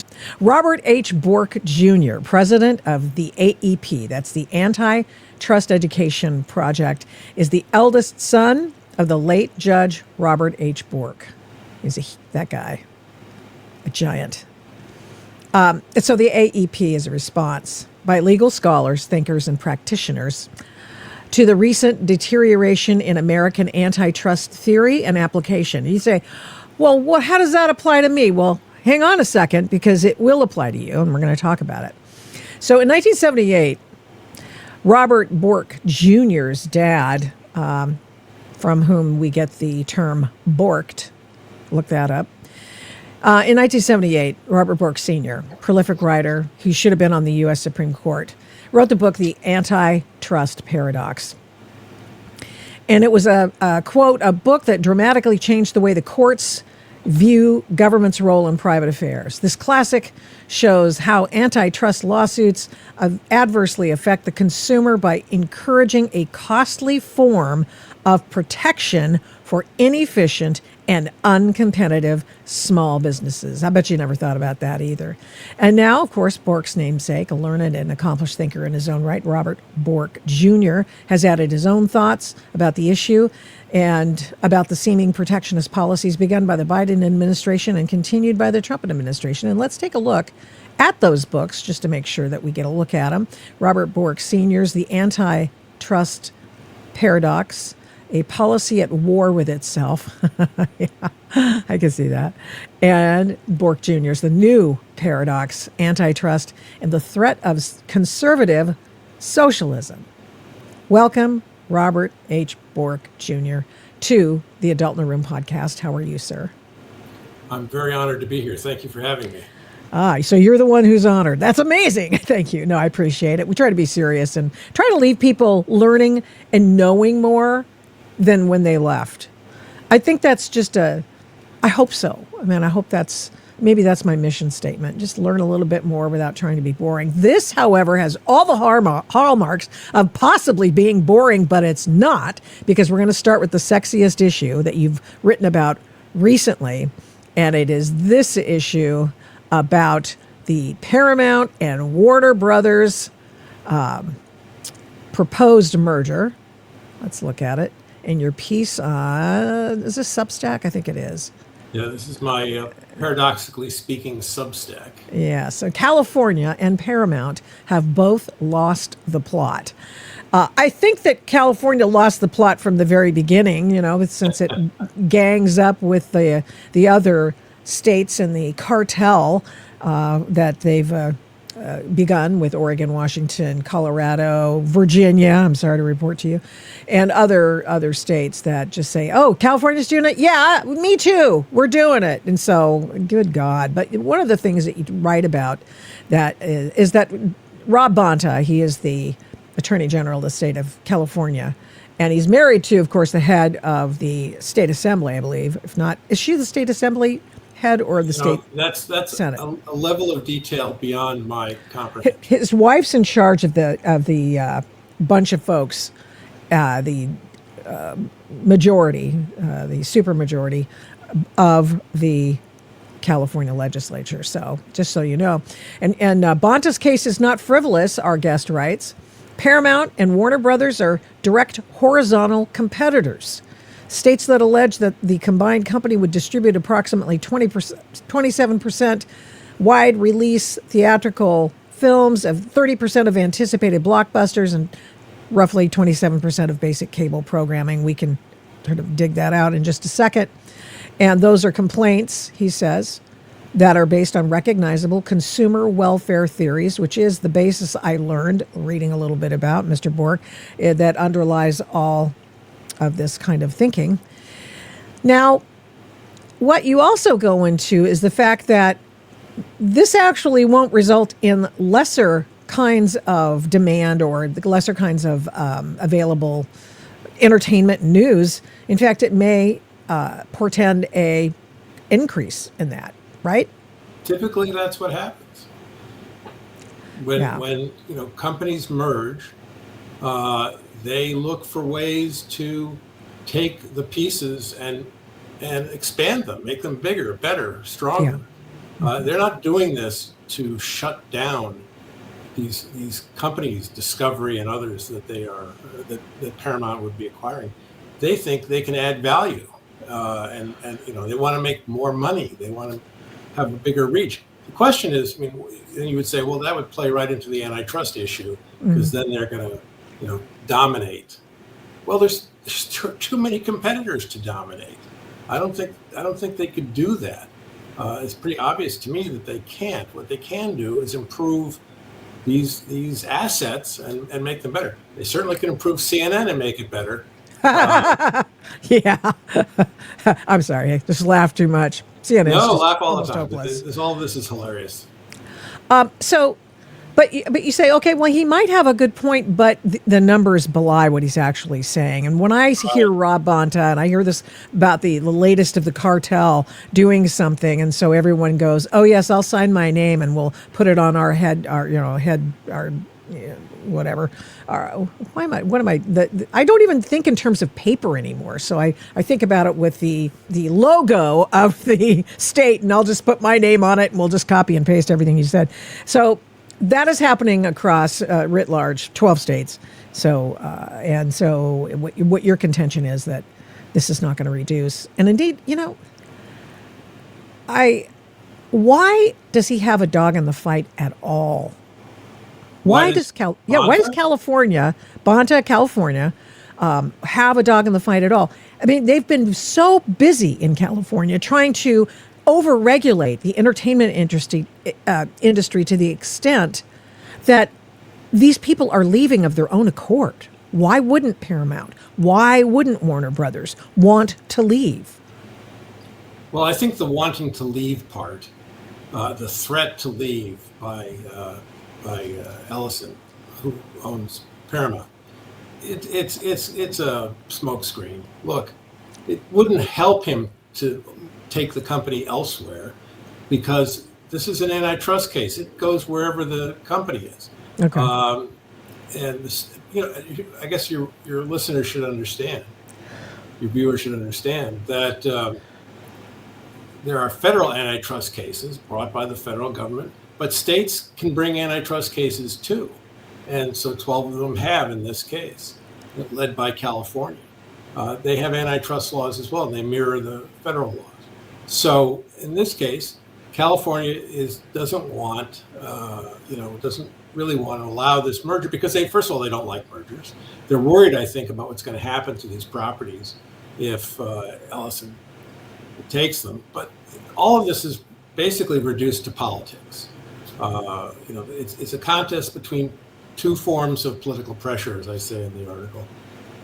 Robert H. Bork Jr., president of the AEP, that's the Antitrust Education Project, is the eldest son of the late Judge Robert H. Bork. He's that guy, a giant. So the AEP is a response by legal scholars, thinkers, and practitioners to the recent deterioration in American antitrust theory and application. You say, well, how does that apply to me? Well, hang on a second, because it will apply to you, and we're going to talk about it. So in 1978, Robert Bork Jr.'s dad, from whom we get the term borked, look that up. In 1978, Robert Bork Sr., prolific writer who should have been on the U.S. Supreme Court, wrote the book, The Antitrust Paradox. And it was a quote, a book that dramatically changed the way the courts view government's role in private affairs. This classic shows how antitrust lawsuits adversely affect the consumer by encouraging a costly form of protection for inefficient and uncompetitive small businesses. I bet you never thought about that either. And now, of course, Bork's namesake, a learned and accomplished thinker in his own right, Robert Bork Jr., has added his own thoughts about the issue and about the seeming protectionist policies begun by the Biden administration and continued by the Trump administration. And let's take a look at those books just to make sure that we get a look at them. Robert Bork Sr.'s The Antitrust Paradox, A Policy at War with Itself. Yeah, I can see that. And Bork Jr.'s The New Paradox, Antitrust and the Threat of Conservative Socialism. Welcome, Robert H. Bork Jr., to the Adult in the Room podcast. How are you, sir? I'm very honored to be here. Thank you for having me. So you're the one who's honored. That's amazing. Thank you. No, I appreciate it. We try to be serious and try to leave people learning and knowing more than when they left. I think that's just I hope so. I mean, I hope maybe that's my mission statement. Just learn a little bit more without trying to be boring. This, however, has all the hallmarks of possibly being boring, but it's not, because we're going to start with the sexiest issue that you've written about recently. And it is this issue about the Paramount and Warner Brothers proposed merger. Let's look at it. In your piece, is this Substack? I think it is. Yeah, this is my paradoxically speaking Substack. Yeah, so California and Paramount have both lost the plot. I think that California lost the plot from the very beginning, since it gangs up with the other states in the cartel that they've begun with Oregon, Washington, Colorado, Virginia, I'm sorry to report to you, and other states that just say, oh, California's doing it? Yeah, me too. We're doing it. And so, good God. But one of the things that you write about that is that Rob Bonta, he is the Attorney General of the state of California, and he's married to, of course, the head of the state assembly, I believe. If not, is she the state assembly head or the state Senate? A level of detail beyond my comprehension. His wife's in charge of the bunch of folks, the majority, the supermajority of the California legislature. So just so you know, and Bonta's case is not frivolous, our guest writes. Paramount and Warner Brothers are direct horizontal competitors. States that allege that the combined company would distribute approximately 27% wide release theatrical films, of 30% of anticipated blockbusters, and roughly 27% of basic cable programming. We can sort of dig that out in just a second. And those are complaints, he says, that are based on recognizable consumer welfare theories, which is the basis I learned reading a little bit about, Mr. Bork, that underlies all of this kind of thinking. Now, what you also go into is the fact that this actually won't result in lesser kinds of demand or the lesser kinds of available entertainment news. In fact, it may portend a increase in that, right? Typically, that's what happens. When companies merge, they look for ways to take the pieces and expand them, make them bigger, better, stronger. Yeah. They're not doing this to shut down these companies, Discovery and others that that Paramount would be acquiring. They think they can add value, and they want to make more money. They want to have a bigger reach. The question is, then you would say, well, that would play right into the antitrust issue, because then they're going to dominate. Well, there's too many competitors to dominate. I don't think they could do that. It's pretty obvious to me that they can't. What they can do is improve these assets and make them better. They certainly can improve CNN and make it better. Yeah. I'm sorry. I just laughed too much. CNN laugh all the time. All of this is hilarious. But you say, okay, well, he might have a good point, but the numbers belie what he's actually saying. And when I hear Rob Bonta, and I hear this about the latest of the cartel doing something, and so everyone goes, oh yes, I'll sign my name and we'll put it on our head, whatever. I don't even think in terms of paper anymore. So I think about it with the logo of the state, and I'll just put my name on it and we'll just copy and paste everything you said. So that is happening across writ large, 12 states. So what your contention is that this is not going to reduce. And indeed, why does he have a dog in the fight at all? Why does California, California, have a dog in the fight at all? I mean, they've been so busy in California trying to overregulate the entertainment industry to the extent that these people are leaving of their own accord. Why wouldn't Paramount? Why wouldn't Warner Brothers want to leave? Well, I think the wanting to leave part, the threat to leave by Ellison, who owns Paramount, it's a smokescreen. Look, it wouldn't help him to take the company elsewhere, because this is an antitrust case. It goes wherever the company is. Okay. And this, I guess your listeners should understand, your viewers should understand that there are federal antitrust cases brought by the federal government, but states can bring antitrust cases too. And so 12 of them have in this case, led by California. They have antitrust laws as well. They mirror the federal laws. So in this case, California doesn't really want to allow this merger, because first of all, they don't like mergers. They're worried, I think, about what's going to happen to these properties if Ellison takes them. But all of this is basically reduced to politics. It's a contest between two forms of political pressure, as I say in the article.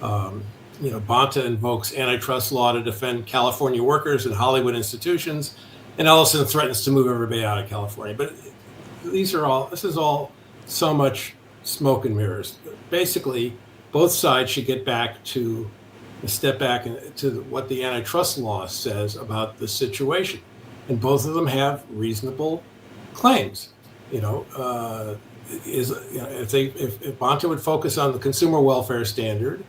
Bonta invokes antitrust law to defend California workers and Hollywood institutions, and Ellison threatens to move everybody out of California. But this is all so much smoke and mirrors. Basically, both sides should get back to a step back to what the antitrust law says about the situation, and both of them have reasonable claims. If Bonta would focus on the consumer welfare standard,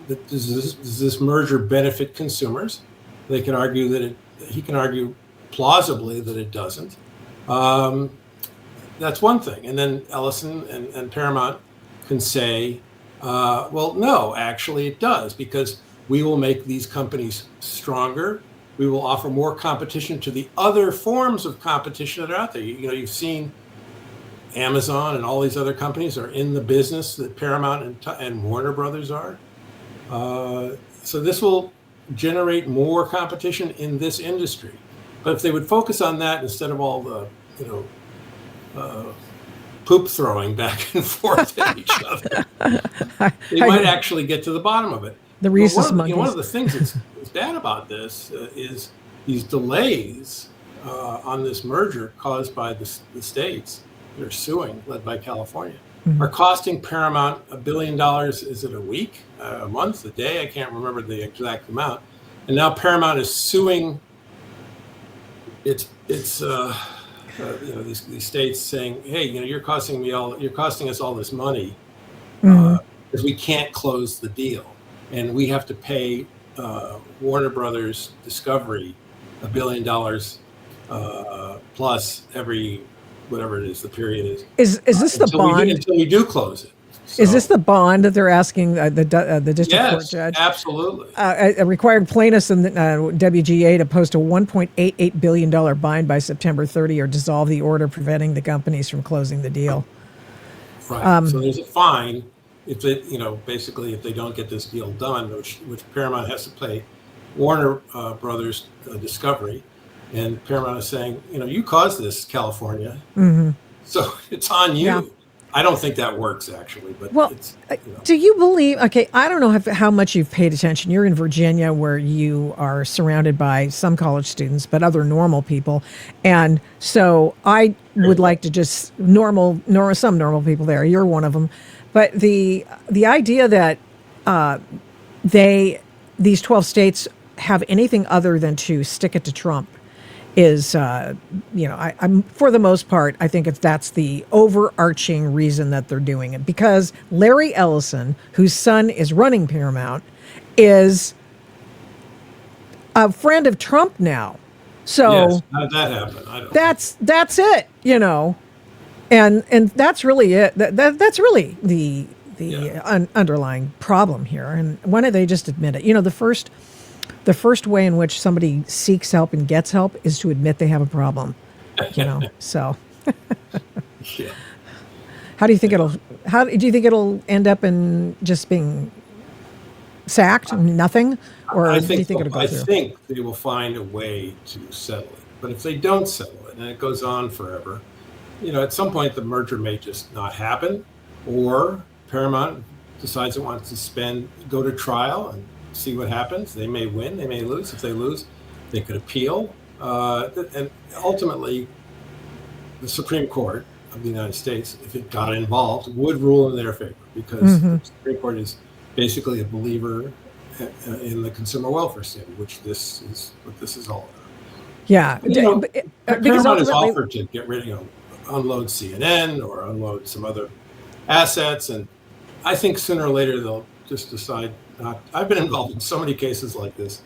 does this merger benefit consumers? They can argue that he can argue plausibly that it doesn't. That's one thing. And then Ellison and Paramount can say, well, no, actually it does, because we will make these companies stronger. We will offer more competition to the other forms of competition that are out there. You've seen Amazon and all these other companies are in the business that Paramount and Warner Brothers are. So this will generate more competition in this industry. But if they would focus on that instead of all the, poop throwing back and forth at each other, they might actually get to the bottom of it. The rhesus monkeys. One of the things that's bad about this is these delays on this merger caused by the states that are suing, led by California, are costing Paramount $1 billion. Is it a week, a month, a day? I can't remember the exact amount. And now Paramount is suing these states, saying, "Hey, you're costing us all this money because we can't close the deal, and we have to pay Warner Brothers Discovery $1 billion plus every whatever it is the period is." Is this the bond until we do close it? So, is this the bond that they're asking the district court judge? Yes, absolutely. A required plaintiffs in the WGA to post a $1.88 billion bind by September 30 or dissolve the order preventing the companies from closing the deal. Right. So there's a fine if they, basically if they don't get this deal done, which Paramount has to pay Warner Brothers Discovery, and Paramount is saying, you caused this, California, so it's on you. Yeah. I don't think that works, actually. But do you believe? Okay, I don't know how much you've paid attention. You're in Virginia, where you are surrounded by some college students, but other normal people, and so I would like to just some normal people there. You're one of them, but the idea that these 12 states have anything other than to stick it to Trump is, I'm for the most part, I think that's the overarching reason that they're doing it, because Larry Ellison, whose son is running Paramount, is a friend of Trump now. So yes, how did that happen? I don't know. That's it, and that's really it. That's really the underlying problem here. And why don't they just admit it? The first way in which somebody seeks help and gets help is to admit they have a problem, so. Yeah. How do you think it'll end up in just being sacked and nothing? Or do you think it'll go through? I think they will find a way to settle it. But if they don't settle it and it goes on forever, at some point the merger may just not happen, or Paramount decides it wants to go to trial and see what happens. They may win, they may lose. If they lose, they could appeal. And ultimately, the Supreme Court of the United States, if it got involved, would rule in their favor, because the Supreme Court is basically a believer in the consumer welfare state, which this is what this is all about. Yeah, because Paramount has ultimately, offered to get rid of, unload CNN or unload some other assets, and I think sooner or later they'll just decide not. I've been involved in so many cases like this,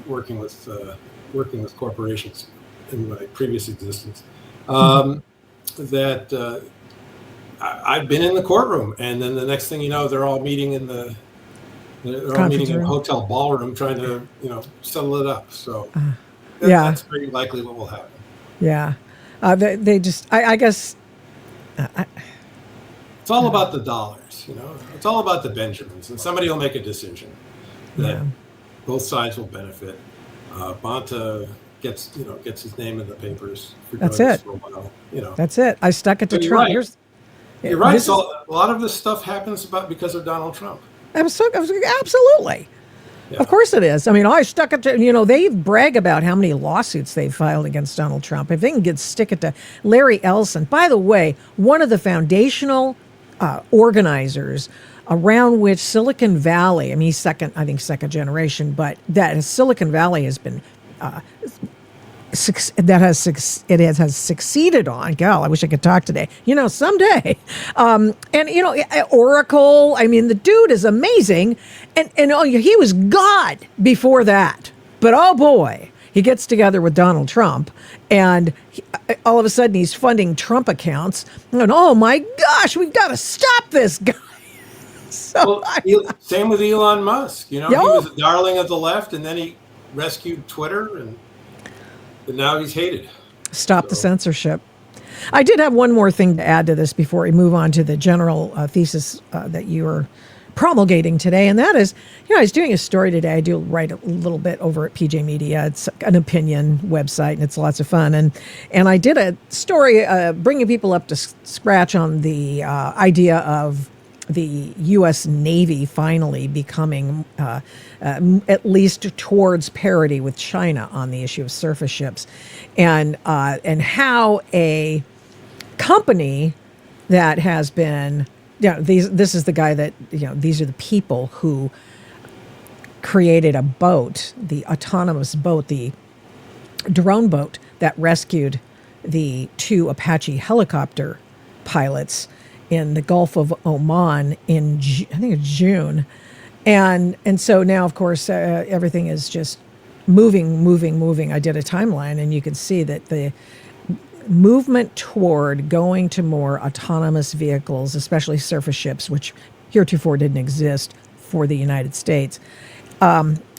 working with corporations in my previous existence, that I've been in the courtroom, and then the next thing you know, they're all meeting in the hotel ballroom trying to settle it up. So that's very likely what will happen. Yeah, they just I guess. It's all about the dollars, It's all about the Benjamins, and somebody will make a decision that both sides will benefit. Bonta gets his name in the papers for doing this for a while. That's it. I stuck it to Trump. You're right. So a lot of this stuff happens because of Donald Trump. Absolutely. Yeah. Of course it is. I mean, I stuck it to, they brag about how many lawsuits they've filed against Donald Trump. If they can stick it to Larry Ellison, by the way, one of the foundational organizers around which Silicon Valley, I mean, he's second generation, but that Silicon Valley has been, it has succeeded on. Gal, I wish I could talk today. Someday. Oracle. I mean, the dude is amazing, and he was God before that. But oh boy, he gets together with Donald Trump, and all of a sudden he's funding Trump accounts. And oh my gosh, we've got to stop this guy. Same with Elon Musk. He was a darling of the left, and then he rescued Twitter, and now he's hated. Stop the censorship. I did have one more thing to add to this before we move on to the general thesis that you were promulgating today, and that is, I was doing a story today. I do write a little bit over at PJ Media. It's an opinion website, and it's lots of fun. And I did a story bringing people up to scratch on the idea of the U.S. Navy finally becoming at least towards parity with China on the issue of surface ships, and how a company that has been, this is the guy that, these are the people who created a boat, the autonomous boat, the drone boat that rescued the 2 Apache helicopter pilots in the Gulf of Oman in, I think it's June. And so now, of course, everything is just moving. I did a timeline, and you can see that the movement toward going to more autonomous vehicles, especially surface ships, which heretofore didn't exist for the United States,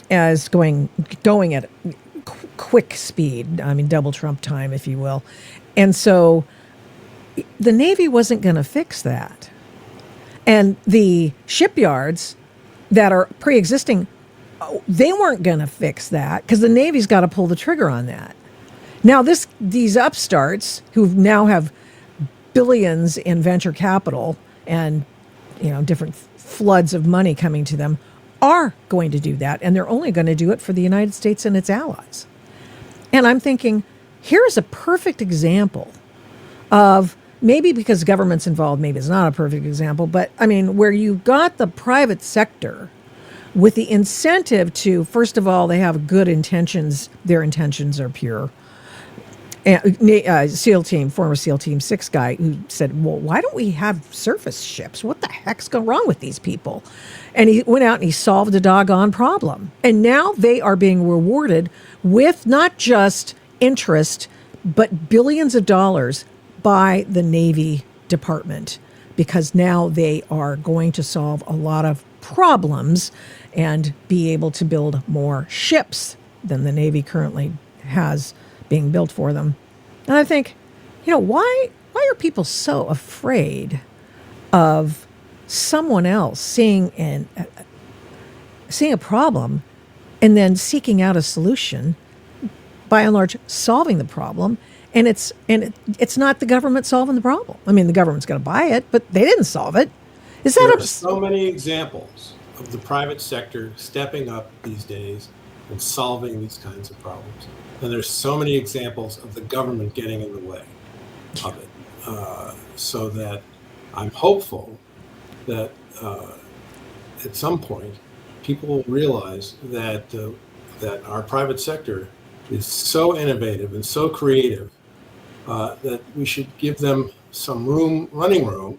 as going at quick speed. I mean, double Trump time, if you will. And so the Navy wasn't going to fix that. And the shipyards that are pre-existing, they weren't going to fix that, because the Navy's got to pull the trigger on that. Now, these upstarts who now have billions in venture capital and different floods of money coming to them are going to do that, and they're only going to do it for the United States and its allies. And I'm thinking, here's a perfect example of, maybe because government's involved, maybe it's not a perfect example, but I mean, where you've got the private sector with the incentive to, first of all, they have good intentions, their intentions are pure. And former SEAL Team 6 guy who said, well, why don't we have surface ships? What the heck's going wrong with these people? And he went out and he solved a doggone problem. And now they are being rewarded with not just interest, but billions of dollars by the Navy Department, because now they are going to solve a lot of problems and be able to build more ships than the Navy currently has being built for them. And I think, why are people so afraid of someone else seeing a problem and then seeking out a solution, by and large solving the problem? And it's not the government solving the problem. I mean, the government's going to buy it, but they didn't solve it. Is There that are so many examples of the private sector stepping up these days and solving these kinds of problems. And there's so many examples of the government getting in the way of it. So that I'm hopeful that at some point people will realize that that our private sector is so innovative and so creative that we should give them some running room,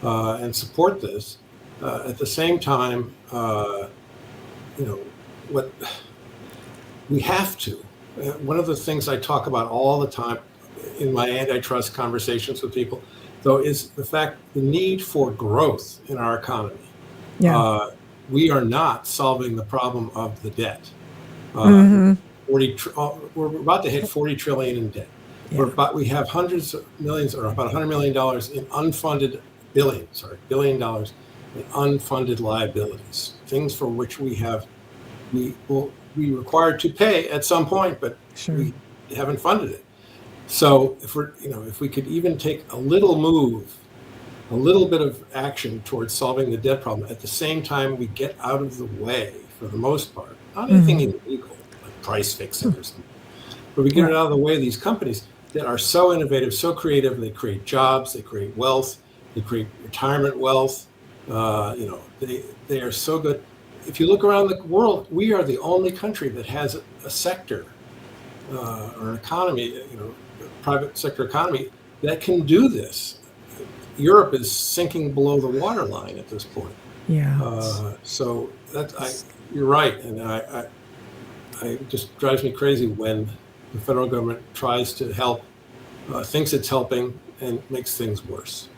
and support this. At the same time, what we have to. One of the things I talk about all the time in my antitrust conversations with people, though, is the need for growth in our economy. Yeah. We are not solving the problem of the debt. Mm-hmm. We're about to hit 40 trillion in debt. Yeah. We have hundreds of millions, or about $100 million in unfunded billion dollars in unfunded liabilities, things for which we will be required to pay at some point, but Sure. we haven't funded it. So if we could even take a little bit of action towards solving the debt problem, at the same time we get out of the way, for the most part, not anything illegal, like price fixing or something, but we get it out of the way of these companies that are so innovative, so creative. They create jobs, they create wealth, they create retirement wealth. They are so good. If you look around the world, we are the only country that has a sector or an economy, private sector economy, that can do this. Europe is sinking below the waterline at this point. Yeah. So you're right, and it just drives me crazy when the federal government tries to help, thinks it's helping, and makes things worse.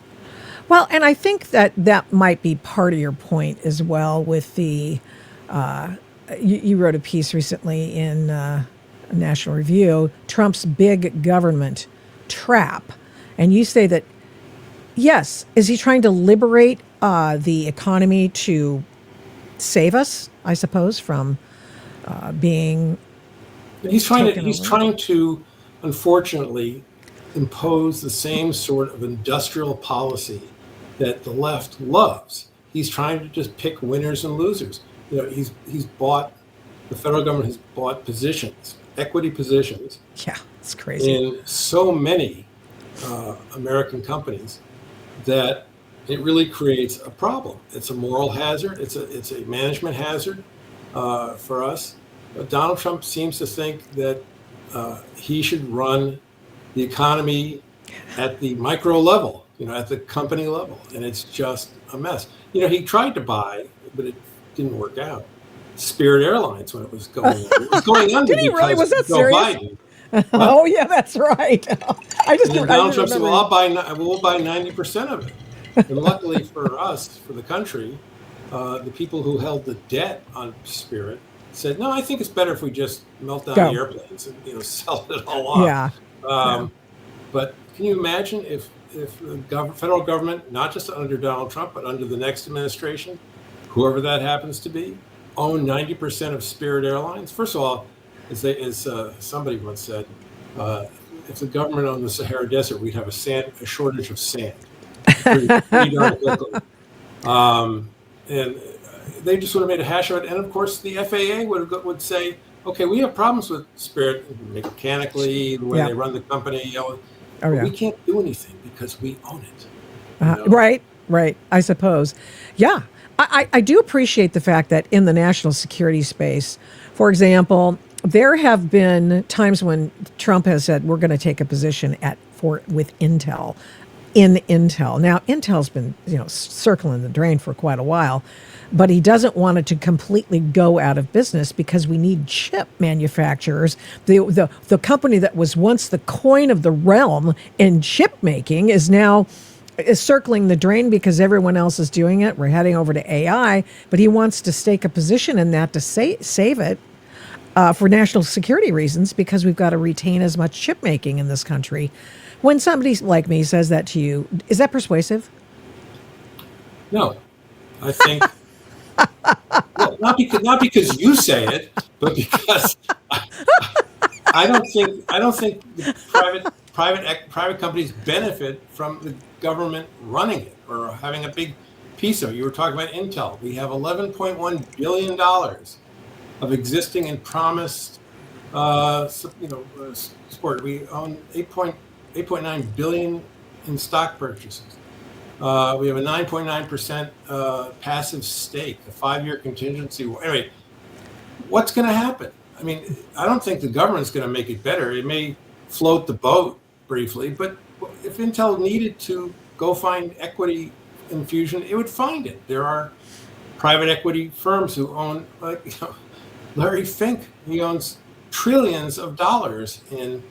Well, and I think that might be part of your point as well with the, you wrote a piece recently in National Review, Trump's big government trap. And you say that, yes, is he trying to liberate the economy to save us, I suppose, from being He's trying to, unfortunately, impose the same sort of industrial policy that the left loves. He's trying to just pick winners and losers. The federal government has bought positions, equity positions. Yeah, it's crazy. In so many American companies that it really creates a problem. It's a moral hazard. It's a management hazard for us. Donald Trump seems to think that he should run the economy at the micro level, at the company level, and it's just a mess. He tried to buy, but it didn't work out, Spirit Airlines when it was going under. It was going under. Did he really? Was that Joe serious? Biden. Oh yeah, that's right. Donald Trump said, "Well, we'll buy 90% of it." And luckily for us, for the country, the people who held the debt on Spirit said, "No, I think it's better if we just melt down the airplanes and sell it all off." Yeah. But can you imagine if the federal government, not just under Donald Trump, but under the next administration, whoever that happens to be, own 90% of Spirit Airlines? First of all, as somebody once said, if the government owned the Sahara Desert, we'd have a shortage of sand. Pretty darn quickly. And they just would have made a hash of it. And of course, the FAA would say, okay, we have problems with Spirit mechanically, the way they run the company. We can't do anything because we own it. Right. I suppose. Yeah. I do appreciate the fact that in the national security space, for example, there have been times when Trump has said, we're going to take a position with Intel. In Intel. Now, Intel's been, circling the drain for quite a while, but he doesn't want it to completely go out of business because we need chip manufacturers. The company that was once the coin of the realm in chip making is now circling the drain because everyone else is doing it. We're heading over to AI, but he wants to stake a position in that to save it for national security reasons because we've got to retain as much chip making in this country. When somebody like me says that to you, is that persuasive? No, I think well, not because you say it, but because I don't think the private companies benefit from the government running it or having a big piece of it. You were talking about Intel. We have $11.1 billion of existing and promised, support. We own 8.9 billion in stock purchases. We have a 9.9% passive stake, a 5-year contingency. Anyway, what's going to happen? I mean, I don't think the government's going to make it better. It may float the boat briefly, but if Intel needed to go find equity infusion, it would find it. There are private equity firms who own, Larry Fink, he owns trillions of dollars in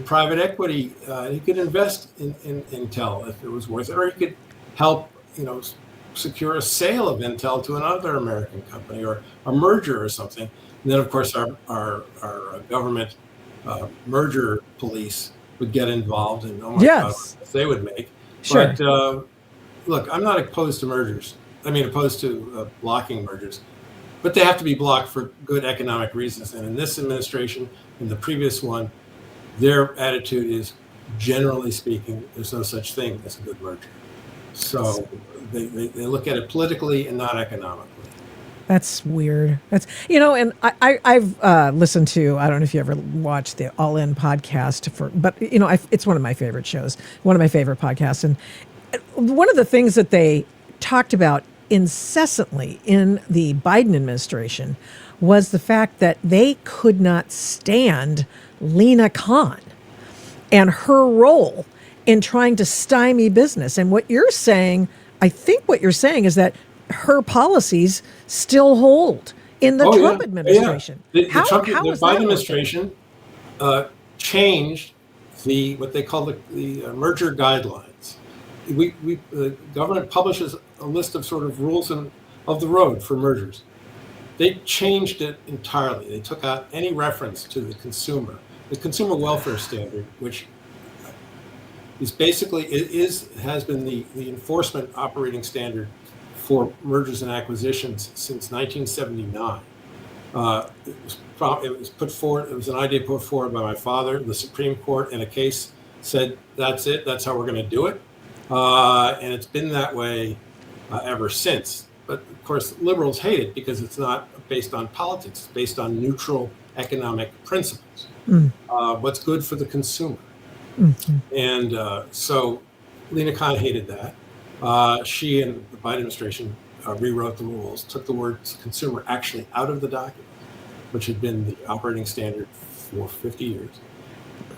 private equity. He could invest in Intel if it was worth it, or he could help, secure a sale of Intel to another American company or a merger or something. And then, of course, our government merger police would get involved, and oh my God, what they would make. Sure. But look, I'm not opposed to mergers. Opposed to blocking mergers, but they have to be blocked for good economic reasons. And in this administration, in the previous one, their attitude is, generally speaking, there's no such thing as a good merger. So they look at it politically and not economically. That's weird. That's, and I've listened to, I don't know if you ever watched the All In podcast but it's one of my favorite shows, one of my favorite podcasts. And one of the things that they talked about incessantly in the Biden administration was the fact that they could not stand Lina Khan and her role in trying to stymie business. And what you're saying, I think what you're saying is that her policies still hold in the Trump administration. The Biden administration changed what they call the merger guidelines. The government publishes a list of sort of rules of the road for mergers. They changed it entirely. They took out any reference to the consumer welfare standard, which is basically has been the enforcement operating standard for mergers and acquisitions since 1979. It was put forward. It was an idea put forward by my father. The Supreme Court, in a case, said that's it. That's how we're going to do it, and it's been that way ever since. But of course, liberals hate it because it's not based on politics. It's based on neutral economic principles. What's good for the consumer. Mm-hmm. And so Lina Khan hated that. She and the Biden administration rewrote the rules, took the word consumer actually out of the document, which had been the operating standard for 50 years.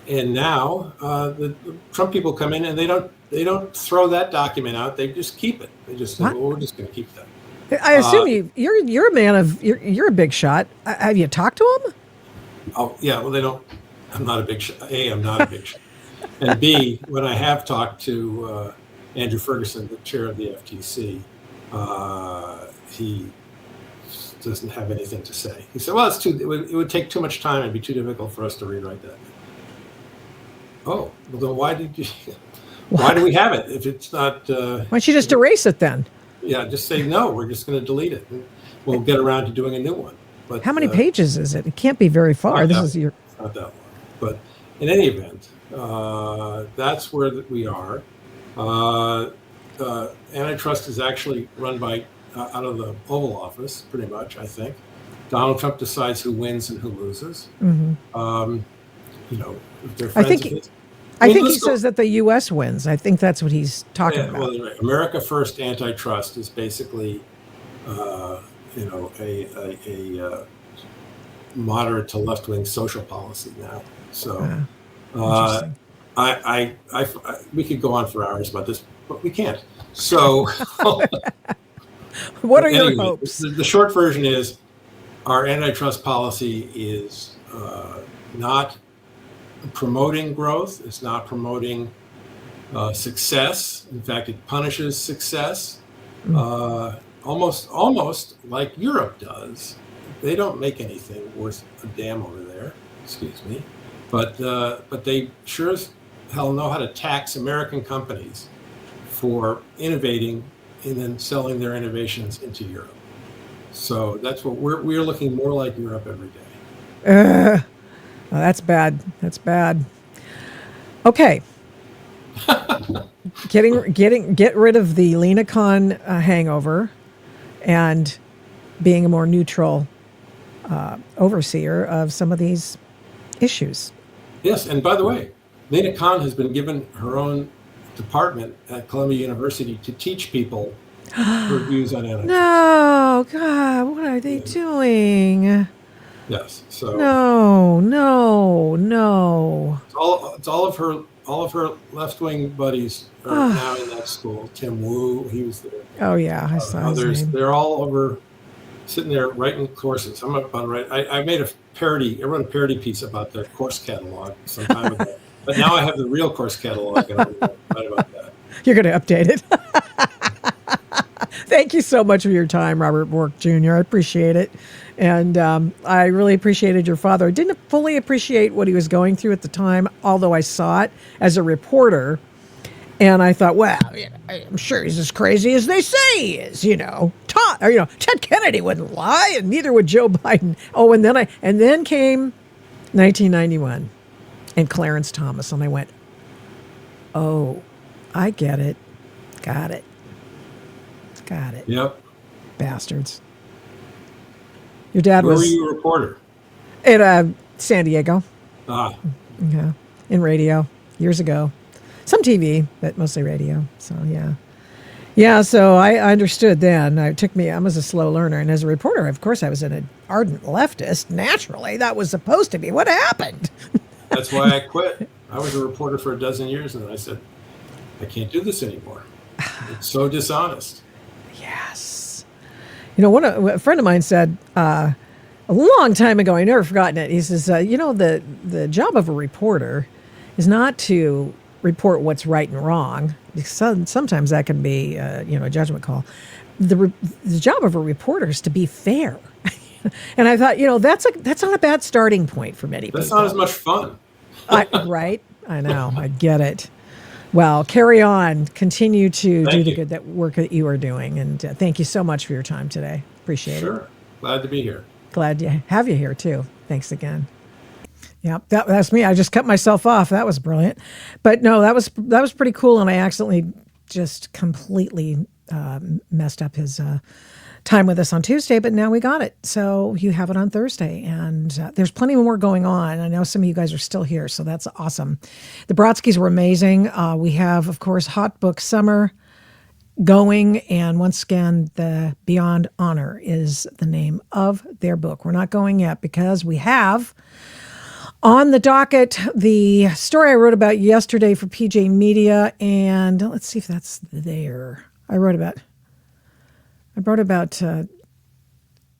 And now the Trump people come in and they don't throw that document out. They just keep it. They just say, well, we're just going to keep that. I assume you're a man of you're a big shot. Have you talked to him? Oh yeah. Well, they don't. I'm not a big shot. A, I'm not a big shot. And B, when I have talked to Andrew Ferguson, the chair of the FTC, he doesn't have anything to say. He said, "Well, it would take too much time and be too difficult for us to rewrite that." Oh, well, then why do we have it if it's not? Why don't you just erase it then? Yeah, just say no. We're just going to delete it. And we'll get around to doing a new one. But how many pages is it? It can't be very far. Not that long. But in any event, that's where we are. Antitrust is actually run by out of the Oval Office, pretty much. I think Donald Trump decides who wins and who loses. Mm-hmm. If they're friends. I think he says that the U.S. wins. I think that's what he's talking about. Well, right. America First Antitrust is basically, a moderate to left-wing social policy now. So, we could go on for hours about this, but we can't. So, what are your hopes? The short version is, our antitrust policy is not promoting growth. It's not promoting success. In fact, it punishes success, almost like Europe does. They don't make anything worth a damn over there. Excuse me, but they sure as hell know how to tax American companies for innovating and then selling their innovations into Europe. So that's what we're looking more like Europe every day. Well, that's bad. That's bad. Okay. Get rid of the Lena Khan hangover, and being a more neutral overseer of some of these issues. Yes, and by the way, Lena Khan has been given her own department at Columbia University to teach people her views on antitrust. No, God, what are they doing? Yes, so No. it's all of her left-wing buddies are now in that school. Tim Wu, he was there. Oh yeah, I saw his Others, name. they're all over, sitting there writing courses. I'm up on right. I made a parody. I wrote a parody piece about their course catalog some time ago. But now I have the real course catalog, and I'm right about that. You're going to update it. Thank you so much for your time, Robert Bork Jr. I appreciate it. And I really appreciated your father. I didn't fully appreciate what he was going through at the time, although I saw it as a reporter. And I thought, well, I'm sure he's as crazy as they say he is, Ted Kennedy wouldn't lie, and neither would Joe Biden. Oh, and then came 1991 and Clarence Thomas, and I went, oh, I get it. Got it. Yep. Bastards. Your dad Where was were you a reporter? at San Diego. Ah, Yeah, in radio years ago. Some TV, but mostly radio. So yeah. So I understood then. I was a slow learner, and as a reporter, of course, I was an ardent leftist. Naturally, that was supposed to be what happened. that's why I quit. I was a reporter for a dozen years, and I said, I can't do this anymore. It's so dishonest. Yes. A friend of mine said a long time ago, I never forgotten it. He says, the job of a reporter is not to report what's right and wrong. Sometimes that can be, a judgment call. The job of a reporter is to be fair. And I thought, that's not a bad starting point for many people. That's not as much fun. Right? I know. I get it. Well, carry on. Continue to do the good work that you are doing. And thank you so much for your time today. Appreciate it. Sure. Glad to be here. Glad to have you here, too. Thanks again. Yeah, that's me. I just cut myself off. That was brilliant. But no, that was pretty cool. And I accidentally just completely messed up his time with us on Tuesday, but now we got it. So you have it on Thursday, and there's plenty more going on. I know some of you guys are still here, so that's awesome. The Brodskys were amazing. We have, of course, Hot Book Summer going, and once again, the Beyond Honor is the name of their book. We're not going yet because we have on the docket the story I wrote about yesterday for PJ Media, and let's see if that's there. I wrote about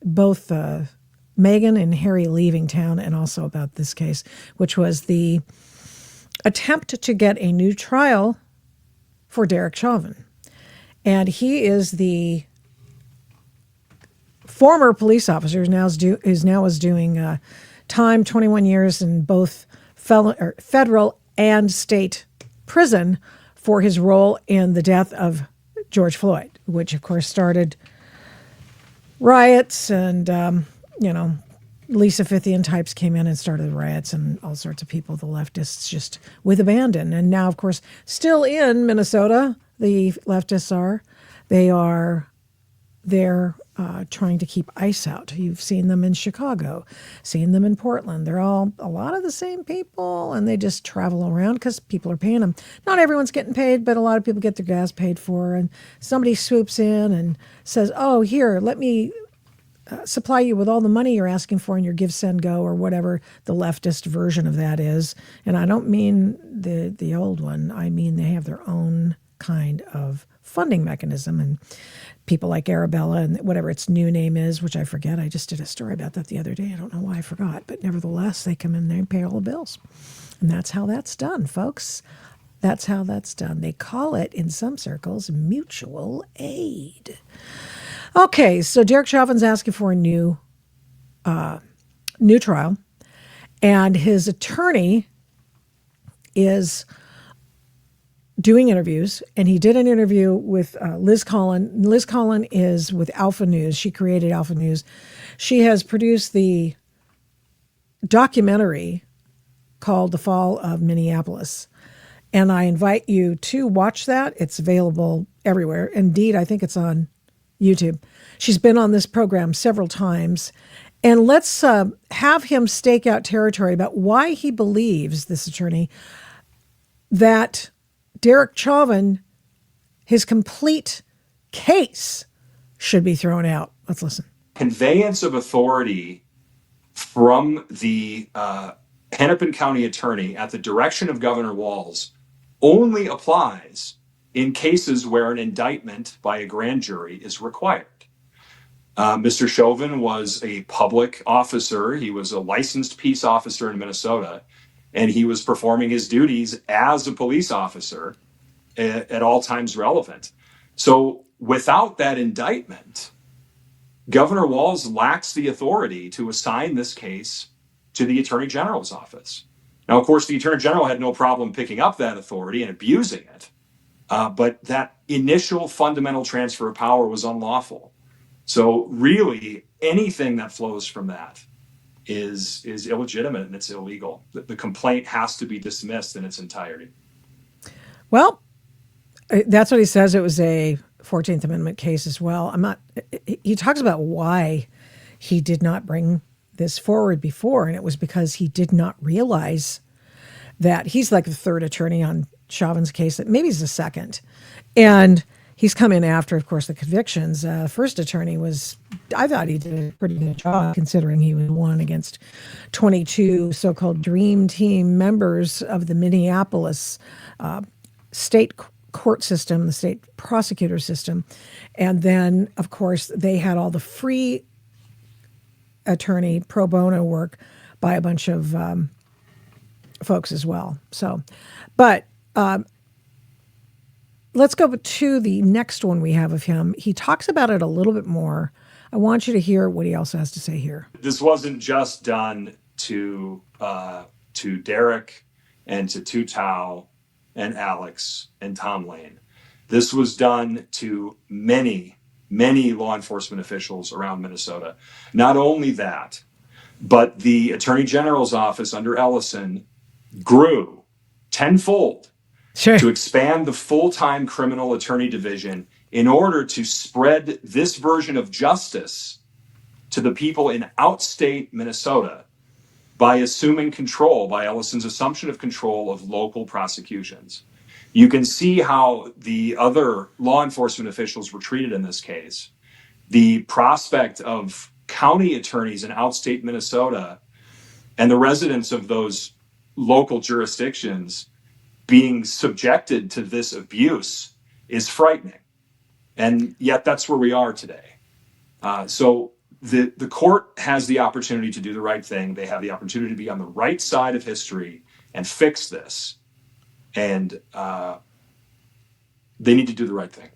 both Meghan and Harry leaving town, and also about this case, which was the attempt to get a new trial for Derek Chauvin. And he is the former police officer who now is doing time, 21 years in both federal and state prison for his role in the death of George Floyd, which of course started riots, and Lisa Fithian types came in and started riots, and all sorts of people, the leftists, just with abandon. And now, of course, still in Minnesota, the leftists are there trying to keep ICE out. You've seen them in Chicago, seen them in Portland. They're all a lot of the same people, and they just travel around because people are paying them. Not everyone's getting paid, but a lot of people get their gas paid for, and somebody swoops in and says, oh, here, let me supply you with all the money you're asking for in your Give, Send, Go, or whatever the leftist version of that is. And I don't mean the old one. I mean they have their own kind of funding mechanism, and people like Arabella and whatever its new name is, which I forget. I just did a story about that the other day. I don't know why I forgot, but nevertheless, they come in there and pay all the bills. And that's how that's done, folks. That's how that's done. They call it, in some circles, mutual aid. Okay, so Derek Chauvin's asking for a new trial, and his attorney is doing interviews, and he did an interview with Liz Collin. Liz Collin is with Alpha News. She created Alpha News. She has produced the documentary called The Fall of Minneapolis. And I invite you to watch that. It's available everywhere. Indeed, I think it's on YouTube. She's been on this program several times. And let's have him stake out territory about why he believes, this attorney, that Derek Chauvin, his complete case, should be thrown out. Let's listen. Conveyance of authority from the Hennepin County attorney at the direction of Governor Walz only applies in cases where an indictment by a grand jury is required. Mr. Chauvin was a public officer. He was a licensed peace officer in Minnesota, and he was performing his duties as a police officer at all times relevant. So without that indictment, Governor Walz lacks the authority to assign this case to the Attorney General's office. Now, of course, the Attorney General had no problem picking up that authority and abusing it, but that initial fundamental transfer of power was unlawful. So really, anything that flows from that is illegitimate and it's illegal. The complaint has to be dismissed in its entirety. Well, that's what he says. It was a 14th Amendment case as well. He talks about why he did not bring this forward before, and it was because he did not realize that he's like the third attorney on Chauvin's case, that maybe he's the second. And he's come in after, of course, the convictions. First attorney I thought he did a pretty good job considering he was one against 22 so-called dream team members of the Minneapolis state court system, the state prosecutor system. And then, of course, they had all the free attorney pro bono work by a bunch of folks as well. So, but let's go to the next one we have of him. He talks about it a little bit more. I want you to hear what he also has to say here. This wasn't just done to Derek and to Tutau and Alex and Tom Lane. This was done to many, many law enforcement officials around Minnesota. Not only that, but the Attorney General's office under Ellison grew tenfold to expand the full-time criminal attorney division in order to spread this version of justice to the people in outstate Minnesota by assuming control, by Ellison's assumption of control of local prosecutions. You can see how the other law enforcement officials were treated in this case. The prospect of county attorneys in outstate Minnesota and the residents of those local jurisdictions being subjected to this abuse is frightening. And yet that's where we are today. So the court has the opportunity to do the right thing. They have the opportunity to be on the right side of history and fix this. And they need to do the right thing.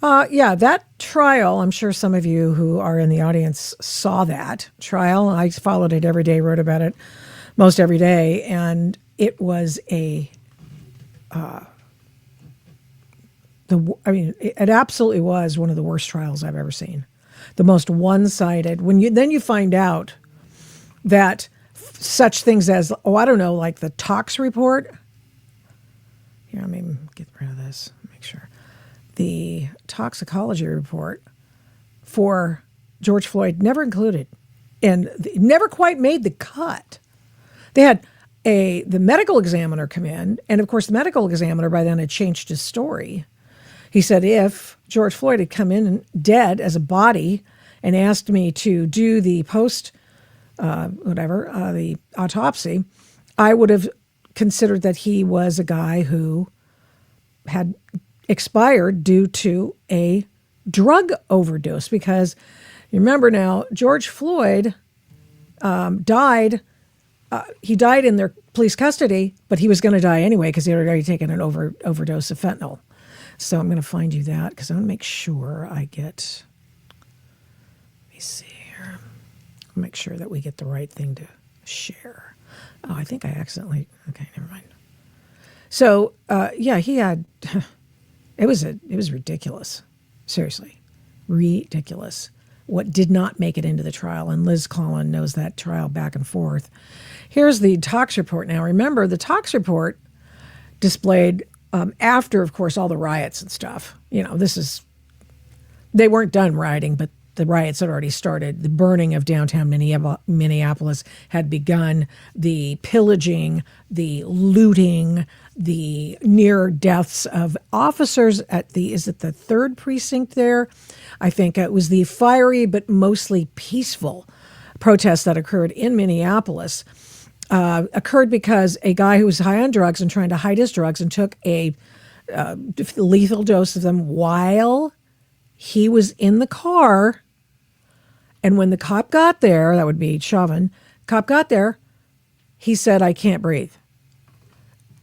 Yeah, that trial, I'm sure some of you who are in the audience saw that trial. I followed it every day, wrote about it most every day. And it was it absolutely was one of the worst trials I've ever seen. The most one-sided. Then you find out that such things as, like the tox report. Here, let me get rid of this, make sure. The toxicology report for George Floyd never included and never quite made the cut. They had the medical examiner come in, and of course the medical examiner by then had changed his story. He said if George Floyd had come in dead as a body and asked me to do the the autopsy, I would have considered that he was a guy who had expired due to a drug overdose. Because you remember now, George Floyd died. He died in their police custody, but he was going to die anyway because he had already taken an overdose of fentanyl. So I'm going to find you that because I want to make sure I get. Let me see here. I'll make sure that we get the right thing to share. Oh, I think I accidentally. Okay, never mind. So he had. It was ridiculous. Seriously, ridiculous. What did not make it into the trial, and Liz Collin knows that trial back and forth. Here's the tox report. Now, remember, the tox report displayed after, of course, all the riots and stuff. They weren't done rioting, but the riots had already started. The burning of downtown Minneapolis had begun. The pillaging, the looting, the near deaths of officers at is it the 3rd precinct there? I think it was the fiery but mostly peaceful protests that occurred in Minneapolis. Occurred because a guy who was high on drugs and trying to hide his drugs and took a lethal dose of them while he was in the car. And when the cop got there, that would be Chauvin, cop got there, he said, "I can't breathe."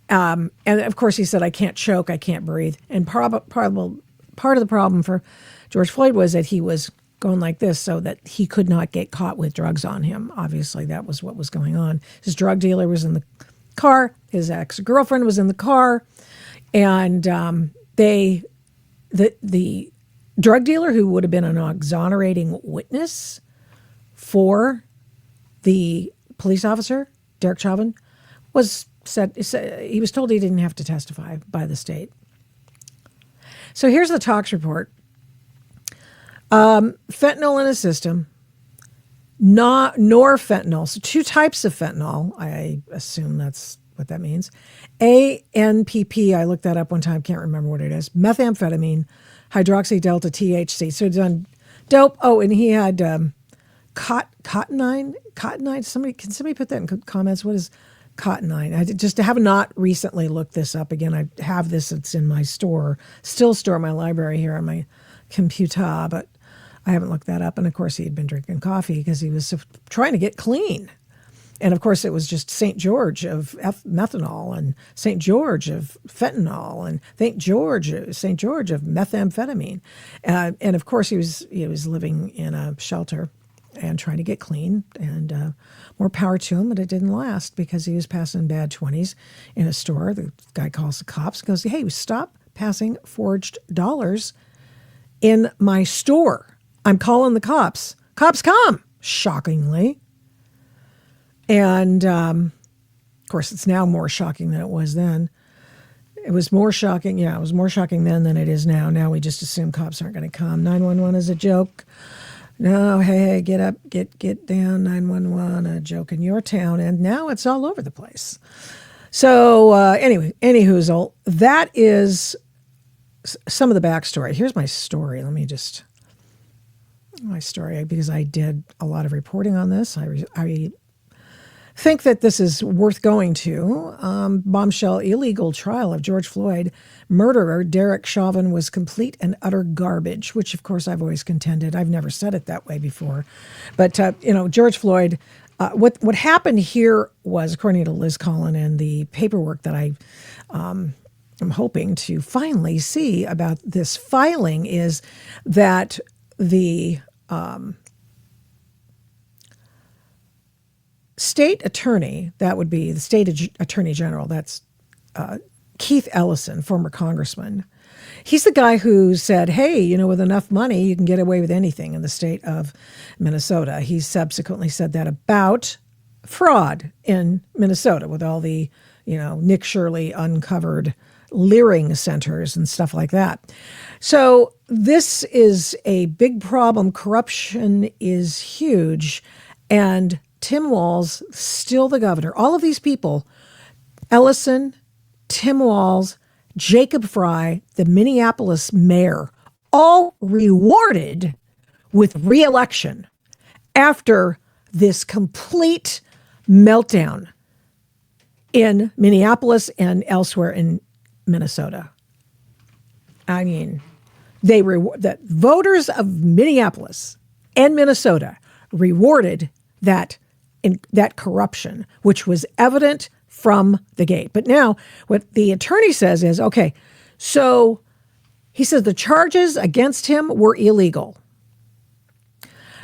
And of course he said, "I can't choke, I can't breathe." And part of the problem for George Floyd was that he was going like this so that he could not get caught with drugs on him. Obviously, that was what was going on. His drug dealer was in the car. His ex-girlfriend was in the car. And the drug dealer, who would have been an exonerating witness for the police officer, Derek Chauvin, he was told he didn't have to testify by the state. So here's the Talks report. Fentanyl in a system, norfentanyl. So 2 types of fentanyl. I assume that's what that means. ANPP, I looked that up one time, can't remember what it is. Methamphetamine, hydroxydelta THC. So it's on dope. Oh, and he had cotinine. Can somebody put that in comments? What is cotinine? I just have not recently looked this up again. I have this. It's in my store in my library here on my computer, but I haven't looked that up. And of course, he had been drinking coffee because he was trying to get clean. And of course, it was just St. George of methanol and St. George of fentanyl and St. George of methamphetamine. And of course, he was living in a shelter and trying to get clean. And more power to him, but it didn't last because he was passing bad 20s in a store. The guy calls the cops and goes, "Hey, stop passing forged dollars in my store. I'm calling the cops. Cops come," shockingly. And, of course, it's now more shocking than it was then. It was more shocking. Yeah, it was more shocking then than it is now. Now we just assume cops aren't going to come. 911 is a joke. No, hey, get up, get down, 911, a joke in your town. And now it's all over the place. So anyway, anywhoozle, that is some of the backstory. Here's my story. My story, because I did a lot of reporting on this. I think that this is worth going to. Bombshell illegal trial of George Floyd murderer Derek Chauvin was complete and utter garbage, which of course I've always contended. I've never said it that way before. But, George Floyd, what happened here was, according to Liz Collin and the paperwork that I'm hoping to finally see about this filing, is that the state attorney, that would be the state attorney general, that's Keith Ellison, former congressman. He's the guy who said, hey, with enough money, you can get away with anything in the state of Minnesota. He subsequently said that about fraud in Minnesota with all the, Nick Shirley uncovered leering centers and stuff like that. So this is a big problem. Corruption is huge. And Tim Walz, still the governor. All of these people, Ellison, Tim Walz, Jacob Frey, the Minneapolis mayor, all rewarded with re-election after this complete meltdown in Minneapolis and elsewhere in Minnesota. I mean, the voters of Minneapolis and Minnesota rewarded that corruption, which was evident from the gate. But now what the attorney says is, okay, so he says the charges against him were illegal.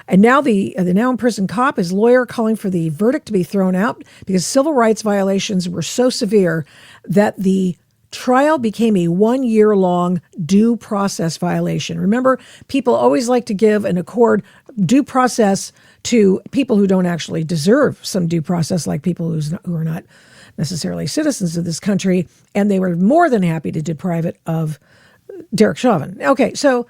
And now the now in prison cop, his lawyer, calling for the verdict to be thrown out because civil rights violations were so severe that the trial became a 1-year-long due process violation. Remember, people always like to give and accord due process to people who don't actually deserve some due process, like people who are not necessarily citizens of this country, and they were more than happy to deprive it of Derek Chauvin. Okay, so,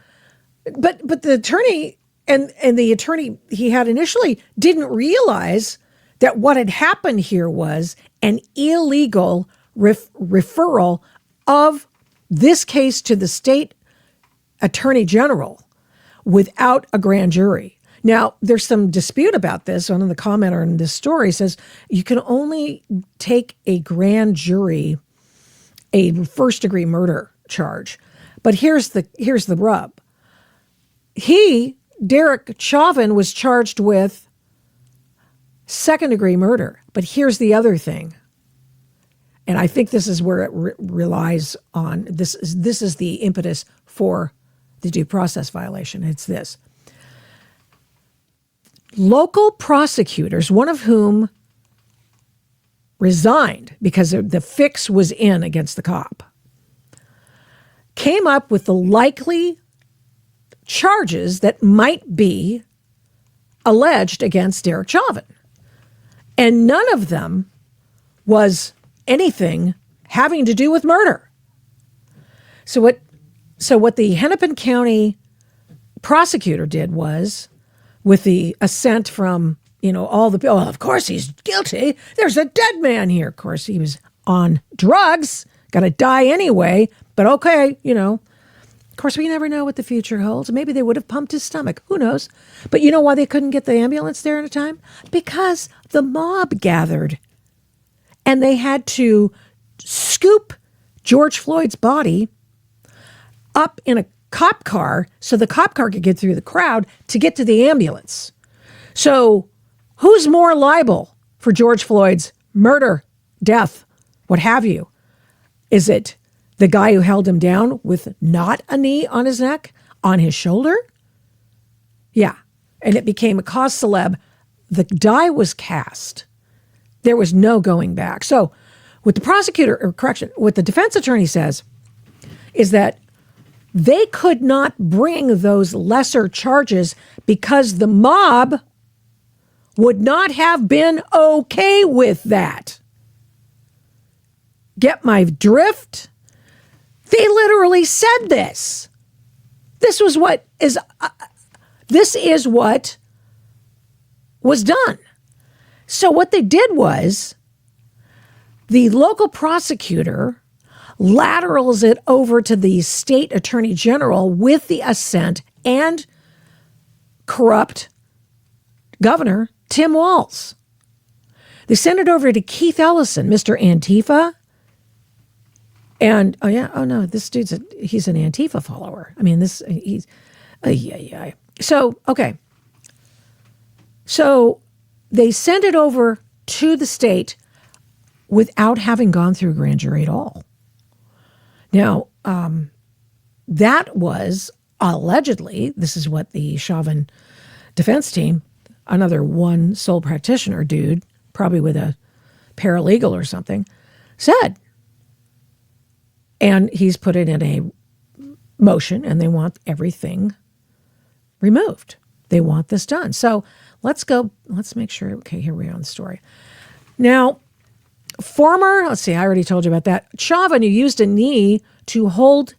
but the attorney and the attorney he had initially didn't realize that what had happened here was an illegal referral of this case to the state attorney general without a grand jury. Now, there's some dispute about this. One of the commenter in this story says you can only take a grand jury a first-degree murder charge. But here's the rub. Derek Chauvin, was charged with second-degree murder. But here's the other thing. And I think this is where it relies on, this is the impetus for the due process violation. It's this. Local prosecutors, one of whom resigned because the fix was in against the cop, came up with the likely charges that might be alleged against Derek Chauvin. And none of them was anything having to do with murder. So what the Hennepin County prosecutor did was, with the assent from, all the people, of course he's guilty. There's a dead man here. Of course, he was on drugs, gonna die anyway, but okay, Of course, we never know what the future holds. Maybe they would have pumped his stomach. Who knows? But you know why they couldn't get the ambulance there in a time? Because the mob gathered. And they had to scoop George Floyd's body up in a cop car so the cop car could get through the crowd to get to the ambulance. So who's more liable for George Floyd's murder, death, what have you? Is it the guy who held him down with not a knee on his neck, on his shoulder? Yeah. And it became a cause celeb. The die was cast. There was no going back. So what what the defense attorney says is that they could not bring those lesser charges because the mob would not have been okay with that. Get my drift? They literally said this. This is what was done. So what they did was the local prosecutor laterals it over to the state attorney general with the assent and corrupt Governor Tim Walz. They sent it over to Keith Ellison, Mr. Antifa. And, this he's an Antifa follower. I mean, So, okay. So they sent it over to the state without having gone through a grand jury at all. Now, that was allegedly, this is what the Chauvin defense team, another one sole practitioner dude, probably with a paralegal or something, said. And he's put it in a motion, and they want everything removed. They want this done. So let's make sure. Okay, here we are on the story. Now, let's see, I already told you about that. Chauvin, who used a knee hold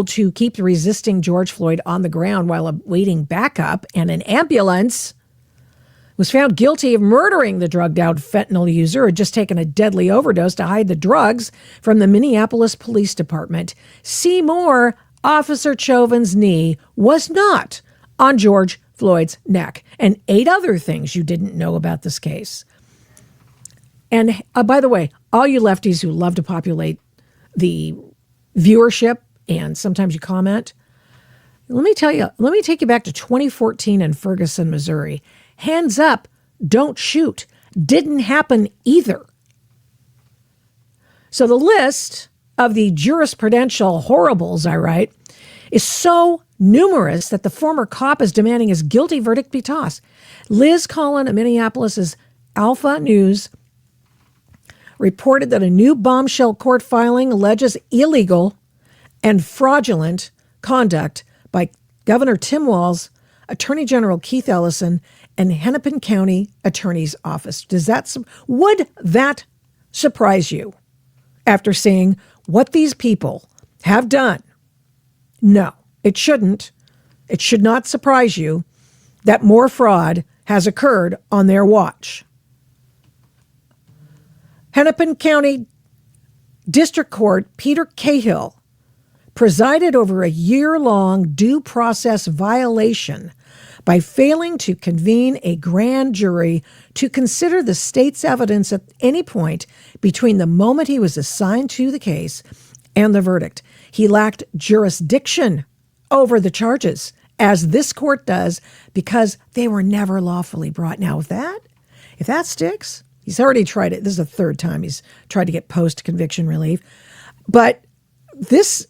to keep the resisting George Floyd on the ground while awaiting backup and an ambulance, was found guilty of murdering the drugged-out fentanyl user who had just taken a deadly overdose to hide the drugs from the Minneapolis Police Department. See more, Officer Chauvin's knee was not on George Floyd's neck, and 8 other things you didn't know about this case. And by the way, all you lefties who love to populate the viewership and sometimes you comment, let me take you back to 2014 in Ferguson, Missouri. Hands up, don't shoot. Didn't happen either. So the list of the jurisprudential horribles I write is so numerous that the former cop is demanding his guilty verdict be tossed. Liz Collin of Minneapolis's Alpha News reported that a new bombshell court filing alleges illegal and fraudulent conduct by Governor Tim Walz, Attorney General Keith Ellison, and Hennepin County Attorney's Office. Would that surprise you after seeing what these people have done? No, it shouldn't. It should not surprise you that more fraud has occurred on their watch. Hennepin County District Court Peter Cahill presided over a year-long due process violation by failing to convene a grand jury to consider the state's evidence at any point between the moment he was assigned to the case and the verdict. He lacked jurisdiction over the charges, as this court does, because they were never lawfully brought. Now, if that sticks, he's already tried it. This is the third time he's tried to get post-conviction relief. But this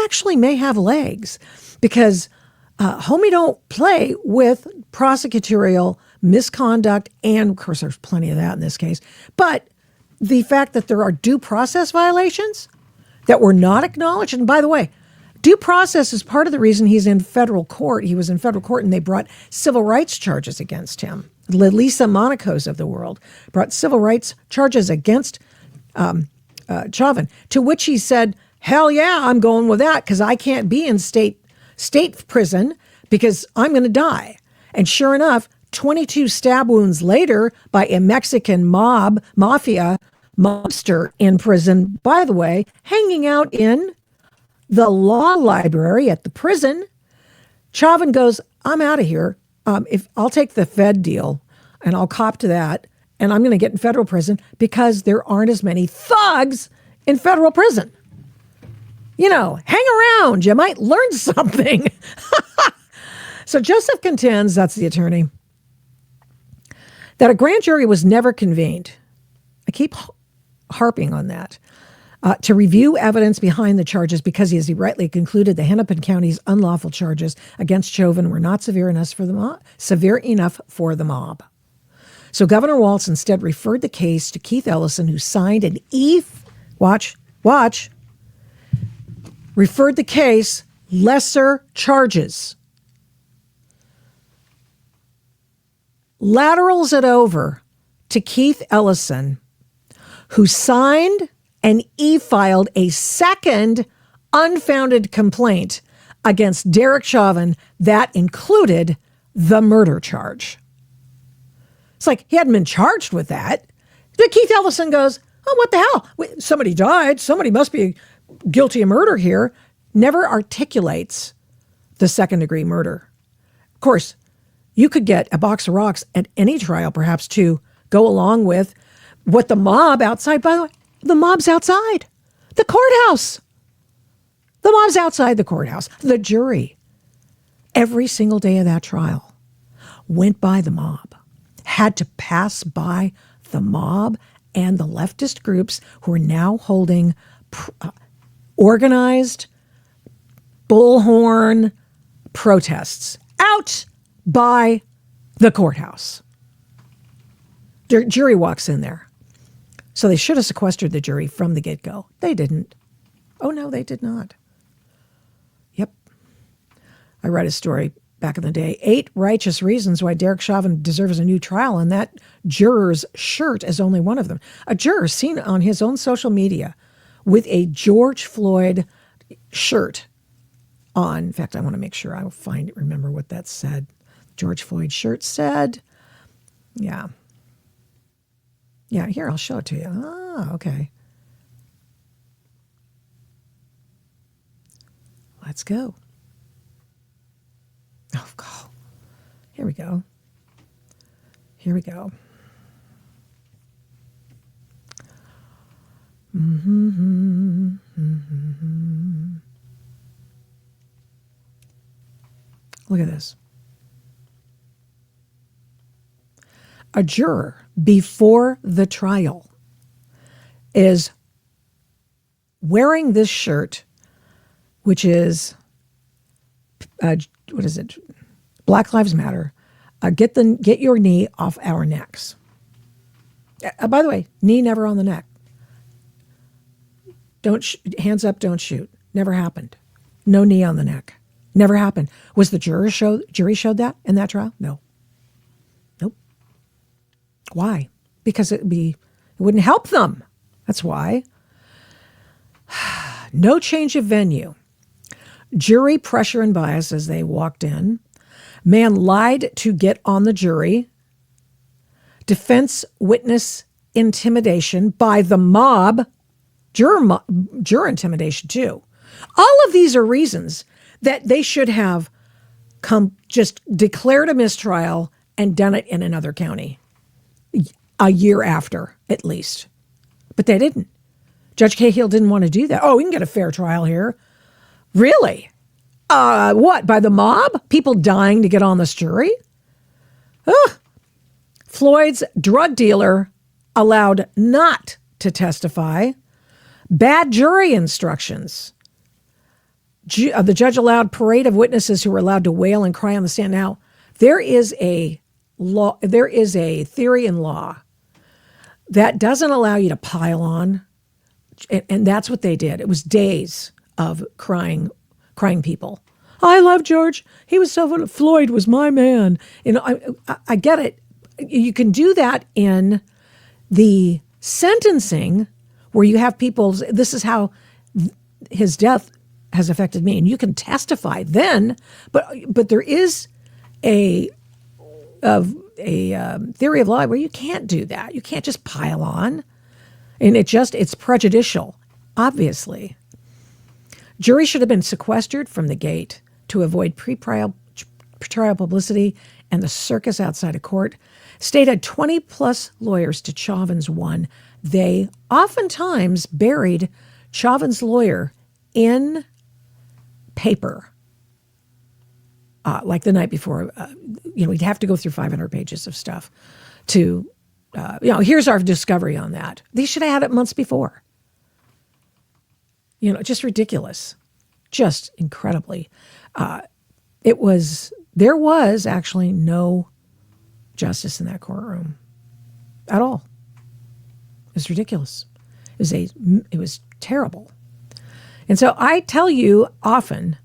actually may have legs, because homie don't play with prosecutorial misconduct, and of course there's plenty of that in this case. But the fact that there are due process violations that were not acknowledged, and by the way, due process is part of the reason he's in federal court. He was in federal court and they brought civil rights charges against him. The Lisa Monacos of the world brought civil rights charges against Chauvin, to which he said, hell yeah, I'm going with that because I can't be in state prison because I'm going to die. And sure enough, 22 stab wounds later by a Mexican mafia mobster in prison, by the way, hanging out in the law library at the prison. Chauvin goes, I'm out of here. If I'll take the Fed deal and I'll cop to that, and I'm going to get in federal prison because there aren't as many thugs in federal prison. Hang around. You might learn something. So Joseph contends, that's the attorney, that a grand jury was never convened. I keep harping on that. To review evidence behind the charges because, as he rightly concluded, the Hennepin County's unlawful charges against Chauvin were not severe enough for the mob. So Governor Walz instead referred the case to Keith Ellison, who signed an referred the case lesser charges. Laterals it over to Keith Ellison, who signed and e-filed a second unfounded complaint against Derek Chauvin that included the murder charge. It's like he hadn't been charged with that. But Keith Ellison goes, oh, what the hell? Wait, somebody died. Somebody must be guilty of murder here. Never articulates the second-degree murder. Of course, you could get a box of rocks at any trial, perhaps, to go along with what the mob outside, by the way, the mob's outside the courthouse. The mob's outside the courthouse. The jury, every single day of that trial, went by the mob, had to pass by the mob and the leftist groups who are now holding organized bullhorn protests out by the courthouse. The jury walks in there. So they should have sequestered the jury from the get-go. They didn't. Oh, no, they did not. Yep. I read a story back in the day, 8 righteous reasons why Derek Chauvin deserves a new trial, and that juror's shirt is only one of them. A juror seen on his own social media with a George Floyd shirt on. In fact, I want to make sure I remember what that said. George Floyd shirt said, yeah, here, I'll show it to you. Ah, okay. Let's go. Oh, God. Here we go. Look at this. A juror before the trial is wearing this shirt, which is, what is it? Black Lives Matter. Get your knee off our necks. By the way, knee never on the neck. Hands up, don't shoot. Never happened. No knee on the neck. Never happened. Was the jury showed that in that trial? No. Nope. Why? Because it It wouldn't help them. That's why. No change of venue. Jury pressure and bias as they walked in. Man lied to get on the jury. Defense witness intimidation by the mob. Juror intimidation too. All of these are reasons that they should have just declared a mistrial and done it in another county a year after, at least. But they didn't. Judge Cahill didn't want to do that. Oh, we can get a fair trial here. Really? What, by the mob? People dying to get on this jury? Ugh. Floyd's drug dealer allowed not to testify. Bad jury instructions. The judge allowed parade of witnesses who were allowed to wail and cry on the stand. Now, there is a law. There is a theory in law that doesn't allow you to pile on, and that's what they did. It was days of crying people. I love George. He was so fun. Floyd was my man. You know, I get it. You can do that in the sentencing where you have people's. This is how his death has affected me, and you can testify then. But there is a theory of law where you can't do that. You can't just pile on, and it's prejudicial, obviously. Jury should have been sequestered from the gate to avoid pre-trial publicity and the circus outside of court. State had 20 plus lawyers to Chauvin's one. They oftentimes buried Chauvin's lawyer in paper, like the night before. We'd have to go through 500 pages of stuff to, here's our discovery on that. They should have had it months before. Just ridiculous, just incredibly. There was actually no justice in that courtroom at all. It was ridiculous. It was terrible. And so I tell you often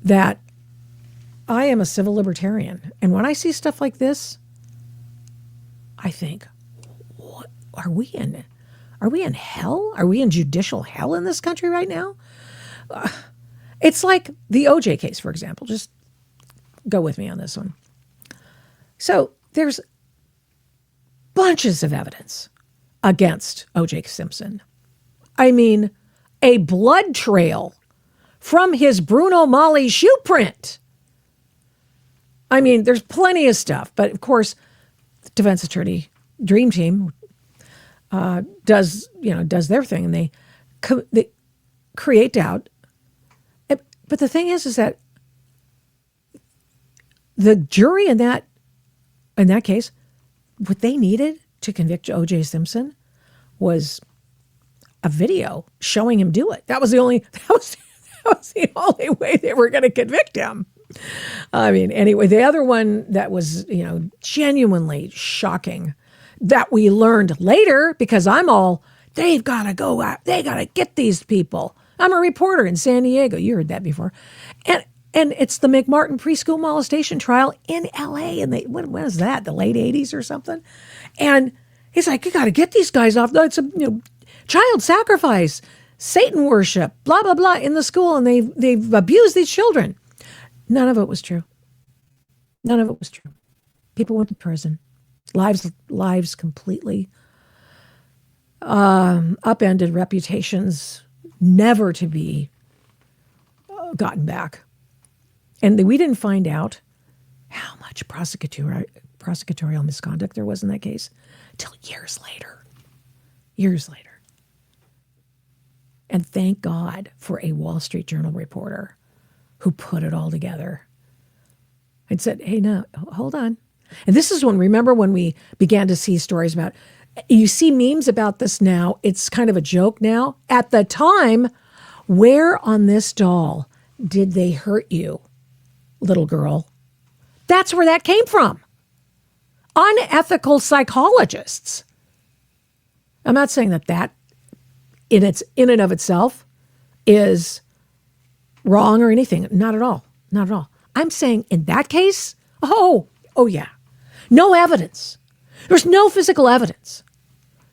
that I am a civil libertarian. And when I see stuff like this, I think, what are we in? Are we in hell? Are we in judicial hell in this country right now? It's like the OJ case, for example. Just go with me on this one. So there's bunches of evidence against O.J. Simpson. I mean, a blood trail from his Bruno Mali shoe print. I mean, there's plenty of stuff. But of course, the defense attorney dream team does their thing, and they create doubt. But the thing is that the jury in that case, what they needed to convict O.J. Simpson was a video showing him do it. That was the only way they were going to convict him. I mean, anyway, the other one that was, genuinely shocking that we learned later, because they've got to go out. They got to get these people. I'm a reporter in San Diego. You heard that before. And it's the McMartin preschool molestation trial in L.A. And when was that? The late 80s or something? And he's like, you got to get these guys off. It's child sacrifice, Satan worship, blah, blah, blah in the school. And they've abused these children. None of it was true. None of it was true. People went to prison. Lives completely upended, reputations never to be gotten back. And we didn't find out how much prosecutorial misconduct there was in that case till years later. And thank God for a Wall Street Journal reporter who put it all together and said, hey, no, hold on. And this is remember when we began to see stories about, you see memes about this now, it's kind of a joke now. At the time, where on this doll did they hurt you, little girl? That's where that came from. Unethical psychologists. I'm not saying that in and of itself is wrong or anything. Not at all. Not at all. I'm saying in that case, oh yeah. No evidence. There's no physical evidence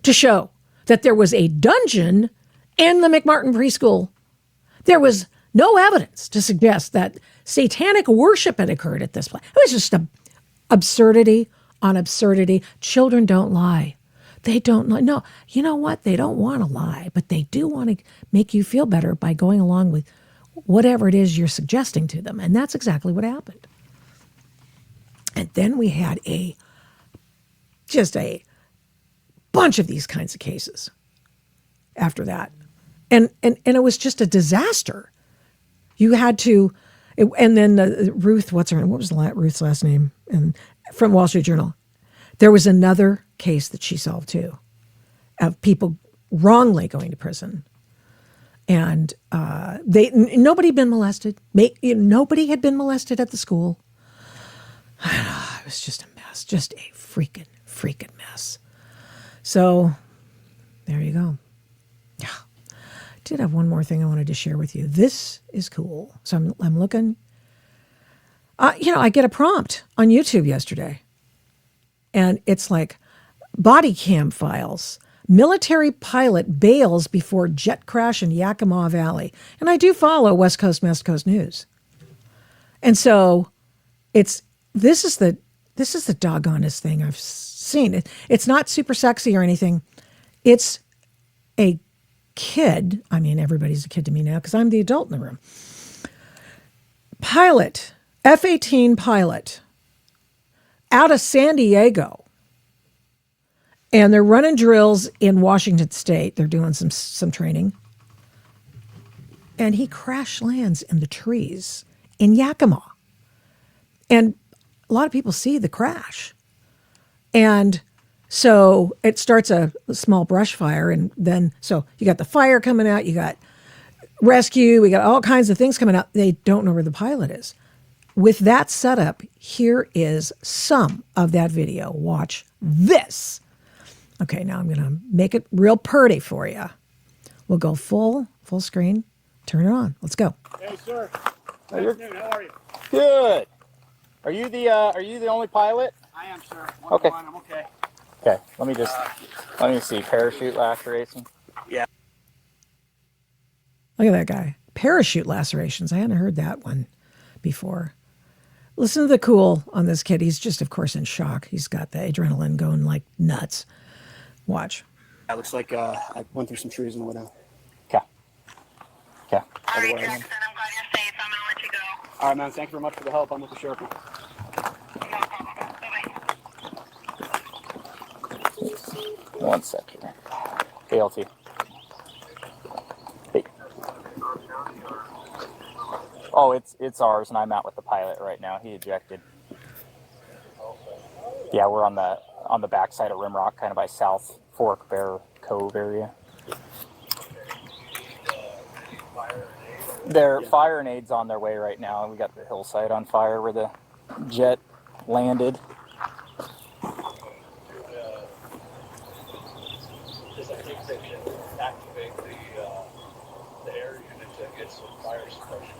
to show that there was a dungeon in the McMartin preschool. There was no evidence to suggest that satanic worship had occurred at this place. It was just absurdity on absurdity. Children don't lie. They don't lie. No, you know what? They don't want to lie, but they do want to make you feel better by going along with whatever it is you're suggesting to them. And that's exactly what happened. And then we had just a bunch of these kinds of cases after that. And it was just a disaster. You had to, and then Ruth, what was Ruth's last name? And from Wall Street Journal. There was another case that she solved too, of people wrongly going to prison. And nobody had been molested. Nobody had been molested at the school. It was just a mess, just a freaking mess. So there you go. Yeah. I did have one more thing I wanted to share with you. This is cool. So I'm looking. I get a prompt on YouTube yesterday. And it's like body cam files. Military pilot bails before jet crash in Yakima Valley. And I do follow West Coast News. And so this is the doggonest thing I've seen. It's not super sexy or anything. It's a kid. I mean, everybody's a kid to me now because I'm the adult in the room. Pilot, F-18 pilot, out of San Diego. And they're running drills in Washington State. They're doing some training. And he crash lands in the trees in Yakima. And a lot of people see the crash. And so it starts a small brush fire. And then, so you got the fire coming out. You got rescue. We got all kinds of things coming out. They don't know where the pilot is. With that setup, here is some of that video. Watch this. Okay, now I'm going to make it real pretty for you. We'll go full screen. Turn it on. Let's go. Hey, sir. Good afternoon. How are you? Good. Are you the only pilot? I am, sir. Okay. I'm okay. Okay. Let me see. Parachute laceration. Yeah. Look at that guy. Parachute lacerations. I hadn't heard that one before. Listen to the cool on this kid. He's just, of course, in shock. He's got the adrenaline going like nuts. Watch. It looks like I went through some trees on the way down. Okay. Okay. All right, Jackson, I'm glad you're safe. I'm going to let you go. All right, man. Thank you very much for the help. I'm with the sheriff. No problem. Bye-bye. 1 second. ALT. Hey. Oh, it's ours, and I'm out with the pilot right now. He ejected. Yeah, we're on the backside of Rimrock, kind of by South Fork Bear Cove area. Their fire and aid's on their way right now. We got the hillside on fire where the jet landed. Because I think they can activate the air unit to get some fire suppression.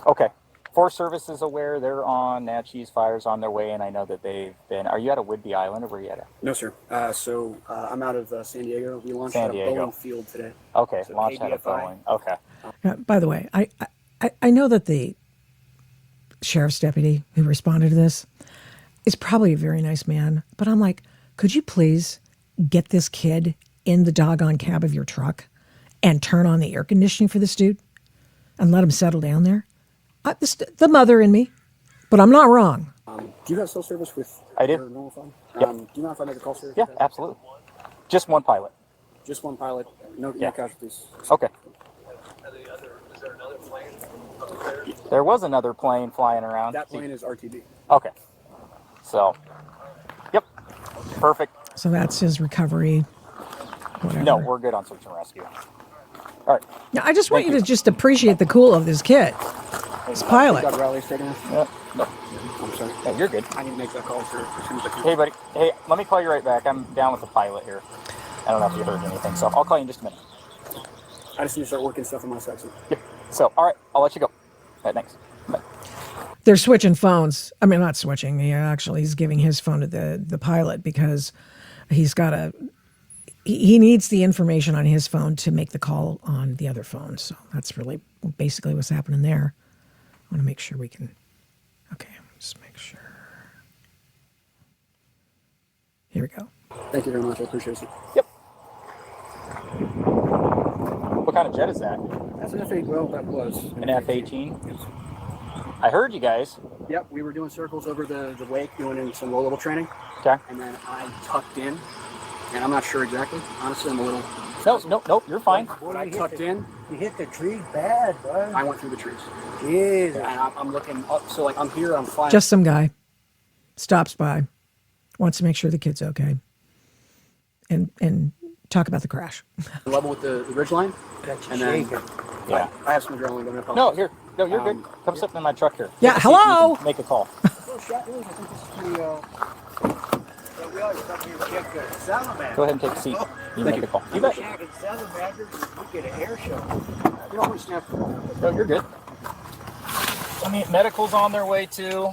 Okay. Forest Service is aware. They're on Natchez. Fire's on their way, and I know that they've been. Are you at a Whidbey Island, or were you at a? No, sir. I'm out of San Diego. We launched San at a Diego. Boeing field today. Okay, So launch out of KDFI. Boeing. Okay. By the way, I know that the sheriff's deputy who responded to this is probably a very nice man, but I'm like, could you please get this kid in the doggone cab of your truck and turn on the air conditioning for this dude and let him settle down there? The mother in me, but I'm not wrong. Do you have cell service with I do. your normal phone? Yep. Do you mind if I make a call, sir? Yeah, absolutely. Just one pilot. Just one pilot. No Yeah. casualties. Okay. Is there another plane up there? There was another plane flying around. That plane is RTB. Okay. So, yep. Perfect. So that's his recovery. Whatever. No, we're good on search and rescue. All right. Now, I just want you to just appreciate the cool of this kid, this pilot. Got Riley's taking off. Yeah, no, I'm sorry. yeah, you're good. I need to make that call, sir, as soon as I can. Hey, buddy. Hey, let me call you right back. I'm down with the pilot here. I don't know if you heard anything, so I'll call you in just a minute. I just need to start working stuff on my section. Yep. So, all right, I'll let you go. All right, thanks. Bye. They're switching phones. I mean, not switching. He's giving his phone to the pilot because he's got a he needs the information on his phone to make the call on the other phone. So that's really basically what's happening there. I want to make sure we can. Okay, just make sure. Here we go. Thank you very much. I appreciate it. Yep. What kind of jet is that? That's an F-18. Well, that was An F-18? I heard you guys. Yep, we were doing circles over the wake, doing in some low-level training. Okay. And then I tucked in, and I'm not sure exactly. Honestly, I'm a little... Nope, you're fine. When I tucked in, You hit the tree bad, bud. I went through the trees. Jesus. And I'm looking up, so like I'm here, I'm flying. Just some guy stops by, wants to make sure the kid's okay, and talk about the crash. level with the ridge line. Got you And then shaking. Yeah. I have some adrenaline going up. No, here. No, you're good. Come sit in my truck here. Yeah, Let's see if you hello? can Make a call. Well, shot news, I think this is the, we always come here to check the salamander. Go ahead and take a seat. You make a call. You bet. Shacking salamanders, we get an air show. You know, we snapped. No, you're good. I mean, medical's on their way too.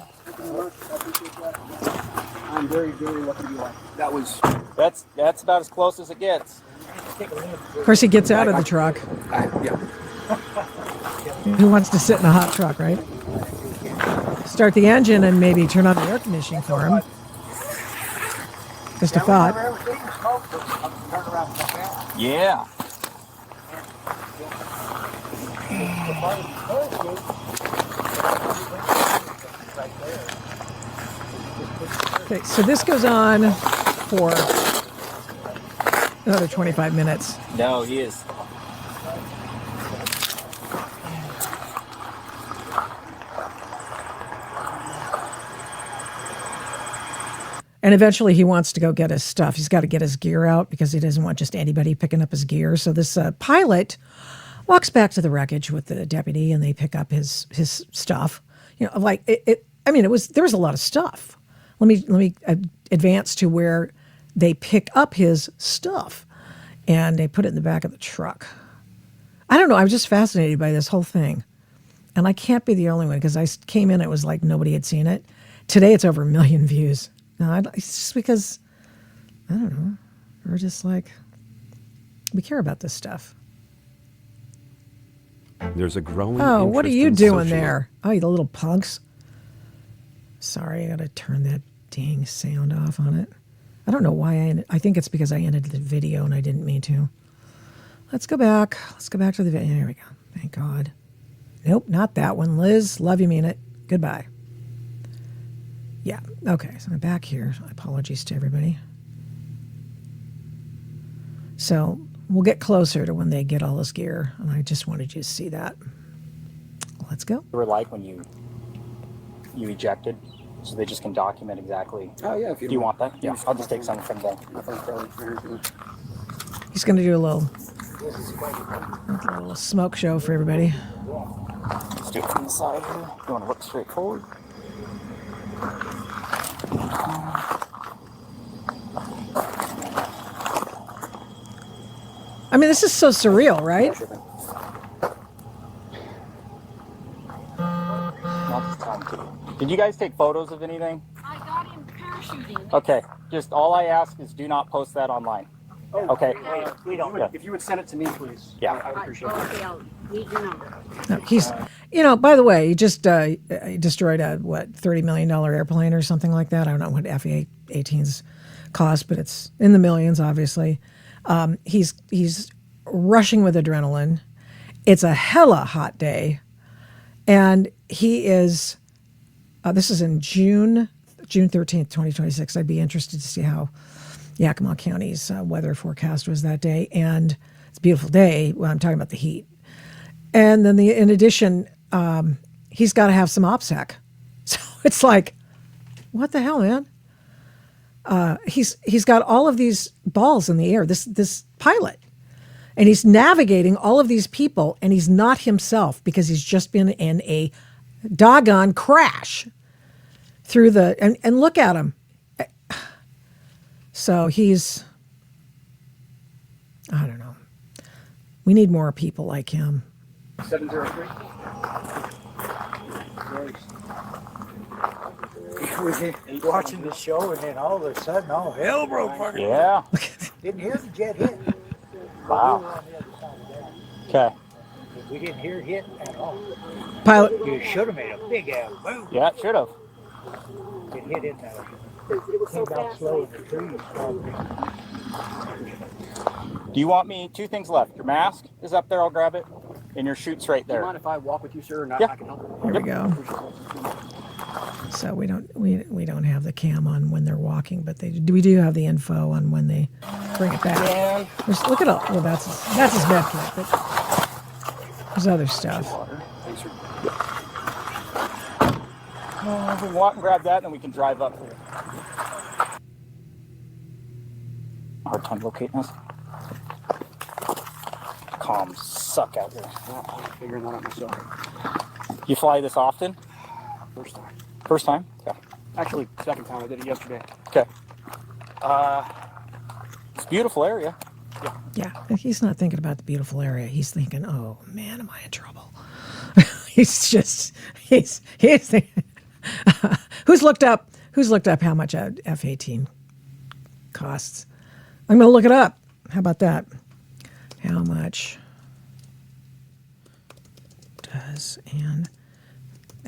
I'm very, very lucky to be alive. That was... That's about as close as it gets. Of course, he gets out of the truck. yeah. Who wants to sit in a hot truck, right? Start the engine and maybe turn on the air conditioning for him. Just a thought. Yeah. Okay, so this goes on for another 25 minutes. No, he is. And eventually he wants to go get his stuff. He's got to get his gear out because he doesn't want just anybody picking up his gear. So this pilot walks back to the wreckage with the deputy and they pick up his stuff. You know, like there was a lot of stuff. Let me advance to where they pick up his stuff and they put it in the back of the truck. I don't know. I was just fascinated by this whole thing. And I can't be the only one because I came in, it was like nobody had seen it. Today it's over 1 million views. No, it's just because, I don't know, we're just like, we care about this stuff. There's a growing what are interest you in doing social- there? Oh, you little punks. Sorry, I got to turn that dang sound off on it. I don't know why I think it's because I ended the video and I didn't mean to. Let's go back. Let's go back to the video. Here we go. Thank God. Nope, not that one. Liz, love you, mean it. Goodbye. Yeah, okay, so I'm back here. Apologies to everybody. So we'll get closer to when they get all this gear, and I just wanted you to see that. Let's go. You were like when you ejected, so they just can document exactly. Oh, yeah. If Do you want that? Yeah, I'll just take some from there. He's going to do a little smoke show for everybody. Let's do it from the side here. You want to look straight forward? I mean, this is so surreal, right? Not this time, too. Did you guys take photos of anything? I got him parachuting. Okay, just all I ask is do not post that online. Okay. We don't. If you would send it to me, please. Yeah. I would appreciate it. Okay, I'll need your number. No, he's, by the way, he just destroyed a, $30 million airplane or something like that. I don't know what F-18s cost, but it's in the millions, obviously. He's rushing with adrenaline. It's a hella hot day. And he is, this is in June 13th, 2026. I'd be interested to see how Yakima County's weather forecast was that day. And it's a beautiful day. Well, I'm talking about the heat. And then in addition, he's got to have some OPSEC. So it's like, what the hell, man? He's got all of these balls in the air, this pilot. And he's navigating all of these people, and he's not himself because he's just been in a doggone crash through and look at him. So he's, I don't know. We need more people like him. 703. We were watching the show, and then all of a sudden, all hell broke loose. Yeah. Didn't hear the jet hit. Wow. We were on the other side of that. Okay. We didn't hear it hit at all. Pilot. You should have made a big ass boom. Yeah, it should have. It hit in the came out slow in the trees. Probably. Do you want me? 2 things left. Your mask is up there. I'll grab it. And your chute's right Do you there. mind if I walk with you, sir? And Yeah. I can help. Here we go. So we don't have the cam on when they're walking, but we do have the info on when they bring it back. And Look at all. Well, that's his med kit, but there's other stuff. thanks for. We can walk and grab that, and then we can drive up here. Hard time locating us. Comms suck out here. I'm figuring that out myself. You fly this often? First time. First time? Okay. Actually, second time. I did it yesterday. Okay. It's a beautiful area. Yeah, he's not thinking about the beautiful area. He's thinking, "Oh man, am I in trouble?" he's thinking, who's looked up how much a F-18 costs? I'm going to look it up. How about that? How much does an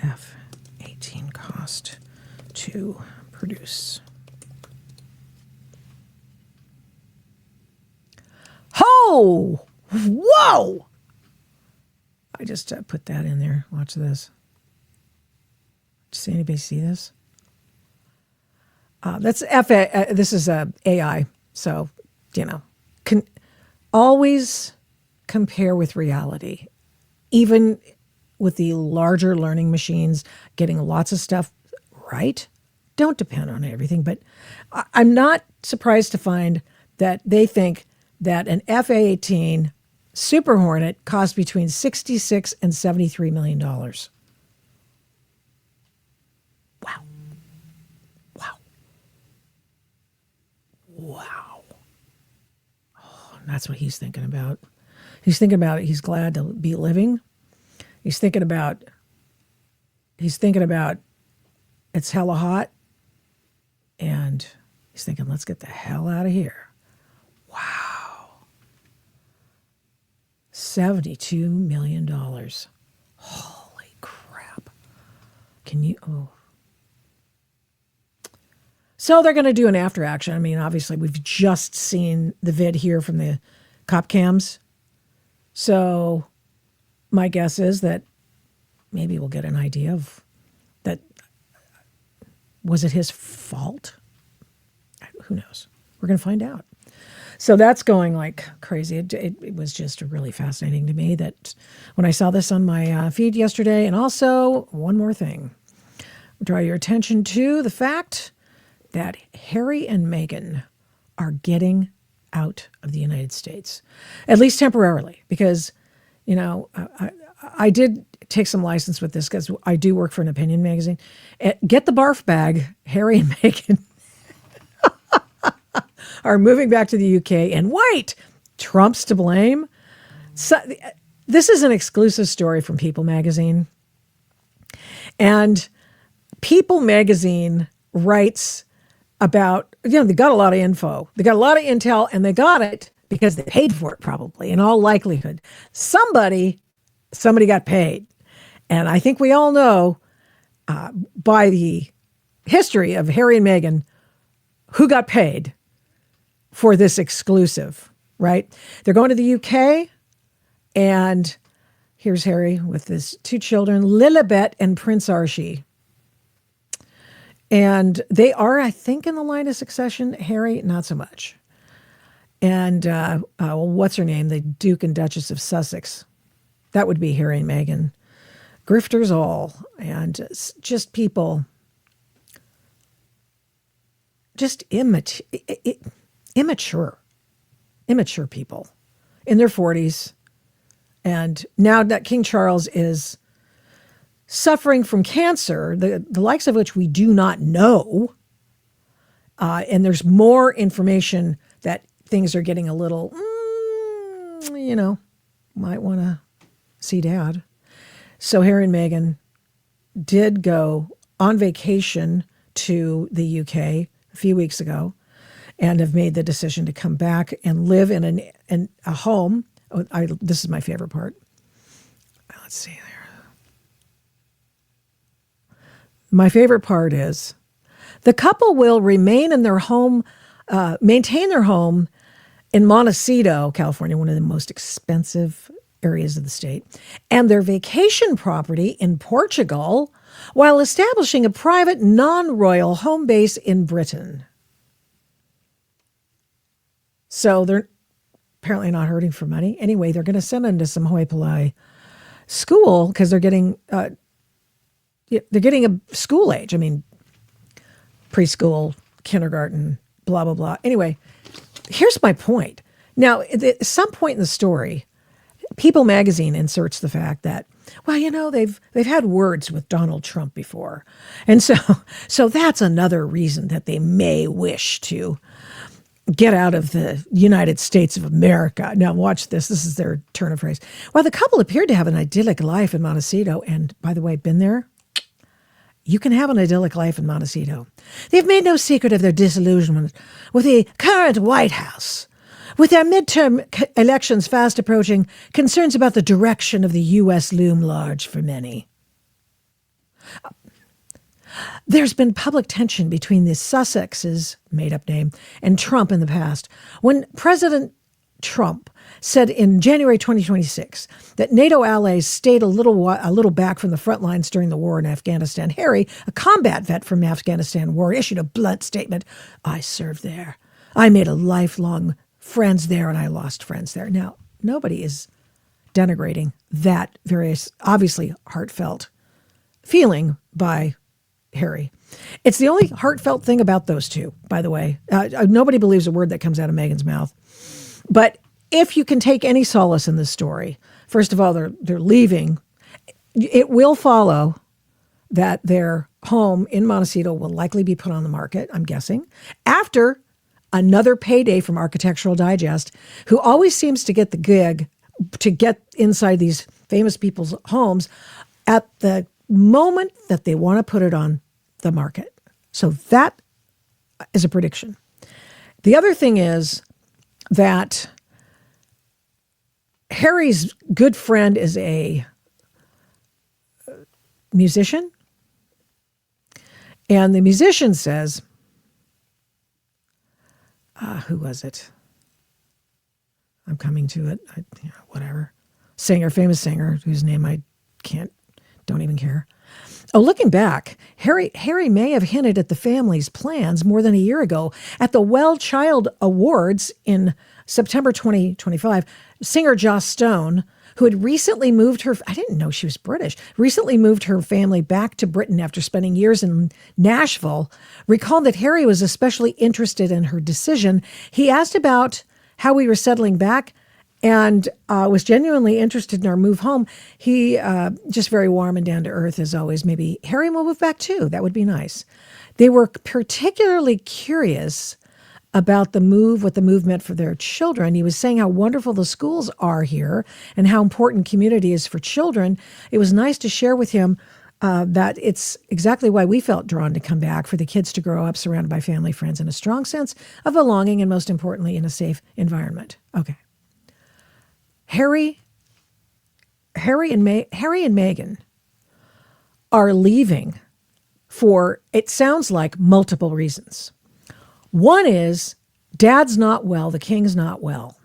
F-18 cost to produce? Oh, whoa! I just put that in there. Watch this. Does anybody see this? That's this is AI. So, always compare with reality. Even with the larger learning machines getting lots of stuff right, don't depend on everything. But I'm not surprised to find that they think that an F-18 Super Hornet costs between $66 and $73 million. Wow. Wow. Wow. Oh, that's what he's thinking about. He's thinking about it. He's glad to be living. He's thinking about it's hella hot. And he's thinking, let's get the hell out of here. Wow. $72 million. Holy crap. Can you, oh. So they're going to do an after action. I mean, obviously, we've just seen the vid here from the cop cams. So my guess is that maybe we'll get an idea of that. Was it his fault? Who knows? We're going to find out. So that's going like crazy. It was just really fascinating to me that when I saw this on my feed yesterday. And also, one more thing. Draw your attention to the fact that Harry and Meghan are getting out of the United States, at least temporarily, because, I did take some license with this because I do work for an opinion magazine. Get the barf bag. Harry and Meghan are moving back to the UK, and wait, Trump's to blame. So, this is an exclusive story from People magazine. And People magazine writes about, they got a lot of info. They got a lot of intel, and they got it because they paid for it probably, in all likelihood. Somebody got paid. And I think we all know by the history of Harry and Meghan who got paid for this exclusive, right? They're going to the UK, and here's Harry with his 2 children, Lilibet and Prince Archie. And they are, I think, in the line of succession. Harry, not so much. And what's her name? The Duke and Duchess of Sussex. That would be Harry and Meghan. Grifters all. And just people, just immature people in their 40s. And now that King Charles is suffering from cancer, the likes of which we do not know, and there's more information that things are getting a little, might want to see Dad. So Harry and Meghan did go on vacation to the UK a few weeks ago and have made the decision to come back and live in a home. This is my favorite part. Let's see there. My favorite part is the couple will remain in their home, maintain their home in Montecito, California, one of the most expensive areas of the state, and their vacation property in Portugal, while establishing a private non-royal home base in Britain. So they're apparently not hurting for money. Anyway, they're going to send them to some hoi polloi school because they're getting a school age. I mean, preschool, kindergarten, blah, blah, blah. Anyway, here's my point. Now, at some point in the story, People magazine inserts the fact that, well, you know, they've had words with Donald Trump before. And so that's another reason that they may wish to get out of the United States of America. Now, watch this. This is their turn of phrase. While the couple appeared to have an idyllic life in Montecito, and by the way, been there? You can have an idyllic life in Montecito. They've made no secret of their disillusionment with the current White House. With their midterm elections fast approaching, concerns about the direction of the U.S. loom large for many. There's been public tension between the Sussexes, made-up name, and Trump in the past. When President Trump said in January 2026 that NATO allies stayed a little back from the front lines during the war in Afghanistan, Harry, a combat vet from the Afghanistan war, issued a blunt statement. I served there. I made a lifelong friends there, and I lost friends there. Now, nobody is denigrating that very obviously heartfelt feeling by Harry. It's the only heartfelt thing about those two, by the way. Nobody believes a word that comes out of Meghan's mouth. But if you can take any solace in this story, first of all, they're leaving. It will follow that their home in Montecito will likely be put on the market, I'm guessing, after another payday from Architectural Digest, who always seems to get the gig to get inside these famous people's homes at the moment that they want to put it on the market. So that is a prediction. The other thing is that Harry's good friend is a musician. And the musician says, who was it? I'm coming to it. Whatever. Famous singer, whose name I don't even care. Oh, looking back, Harry may have hinted at the family's plans more than a year ago at the Well Child Awards in September 2025. Singer Joss Stone, who had recently moved I didn't know she was British, recently moved her family back to Britain after spending years in Nashville, recalled that Harry was especially interested in her decision. He asked about how we were settling back and was genuinely interested in our move home. He just very warm and down to earth as always. Maybe Harry will move back too. That would be nice. They were particularly curious about the move, what the move meant for their children. He was saying how wonderful the schools are here and how important community is for children. It was nice to share with him that it's exactly why we felt drawn to come back, for the kids to grow up surrounded by family, friends, and a strong sense of belonging, and most importantly, in a safe environment. Okay. Harry and Meghan are leaving for, it sounds like, multiple reasons. One is dad's not well, the king's not well.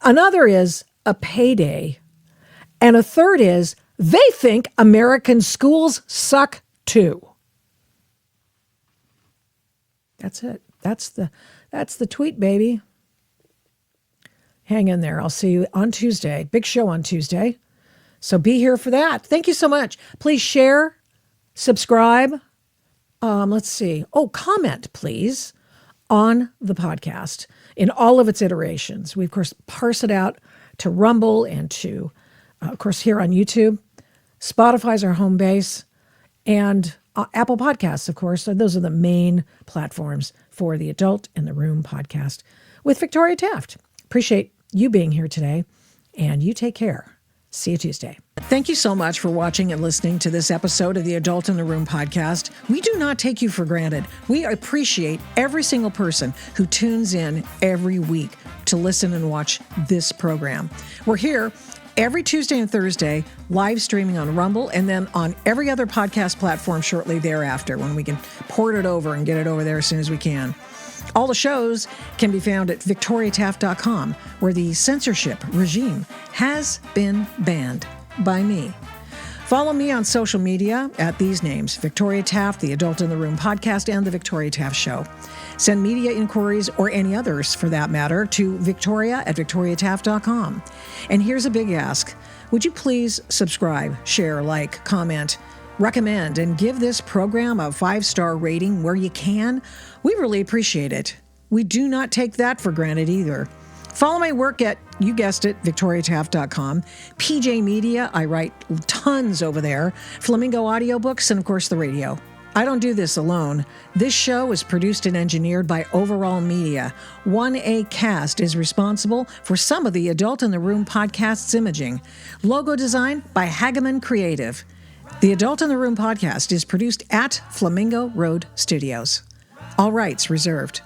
Another is a payday. And a third is they think American schools suck too. That's it. That's the tweet, baby. Hang in there. I'll see you on Tuesday. Big show on Tuesday. So be here for that. Thank you so much. Please share, subscribe. Let's see. Oh, comment, please, on the podcast in all of its iterations. We, of course, parse it out to Rumble and to, of course, here on YouTube. Spotify's our home base. And Apple Podcasts, of course. So those are the main platforms for the Adult in the Room podcast with Victoria Taft. Appreciate you being here today. And you take care. See you Tuesday. Thank you so much for watching and listening to this episode of the Adult in the Room podcast. We do not take you for granted. We appreciate every single person who tunes in every week to listen and watch this program. We're here every Tuesday and Thursday, live streaming on Rumble, and then on every other podcast platform shortly thereafter when we can port it over and get it over there as soon as we can. All the shows can be found at victoriataft.com, where the censorship regime has been banned by me. Follow me on social media at these names: Victoria Taft, the Adult in the Room podcast, and The Victoria Taft Show. Send media inquiries, or any others for that matter, to victoria@victoriataft.com. And here's a big ask. Would you please subscribe, share, like, comment, recommend, and give this program a 5-star rating where you can? We really appreciate it. We do not take that for granted either. Follow my work at, you guessed it, victoriataft.com. PJ Media, I write tons over there. Flamingo Audiobooks, and of course the radio. I don't do this alone. This show is produced and engineered by Overall Media. 1A Cast is responsible for some of the Adult in the Room podcast's imaging. Logo design by Hageman Creative. The Adult in the Room podcast is produced at Flamingo Road Studios. All rights reserved.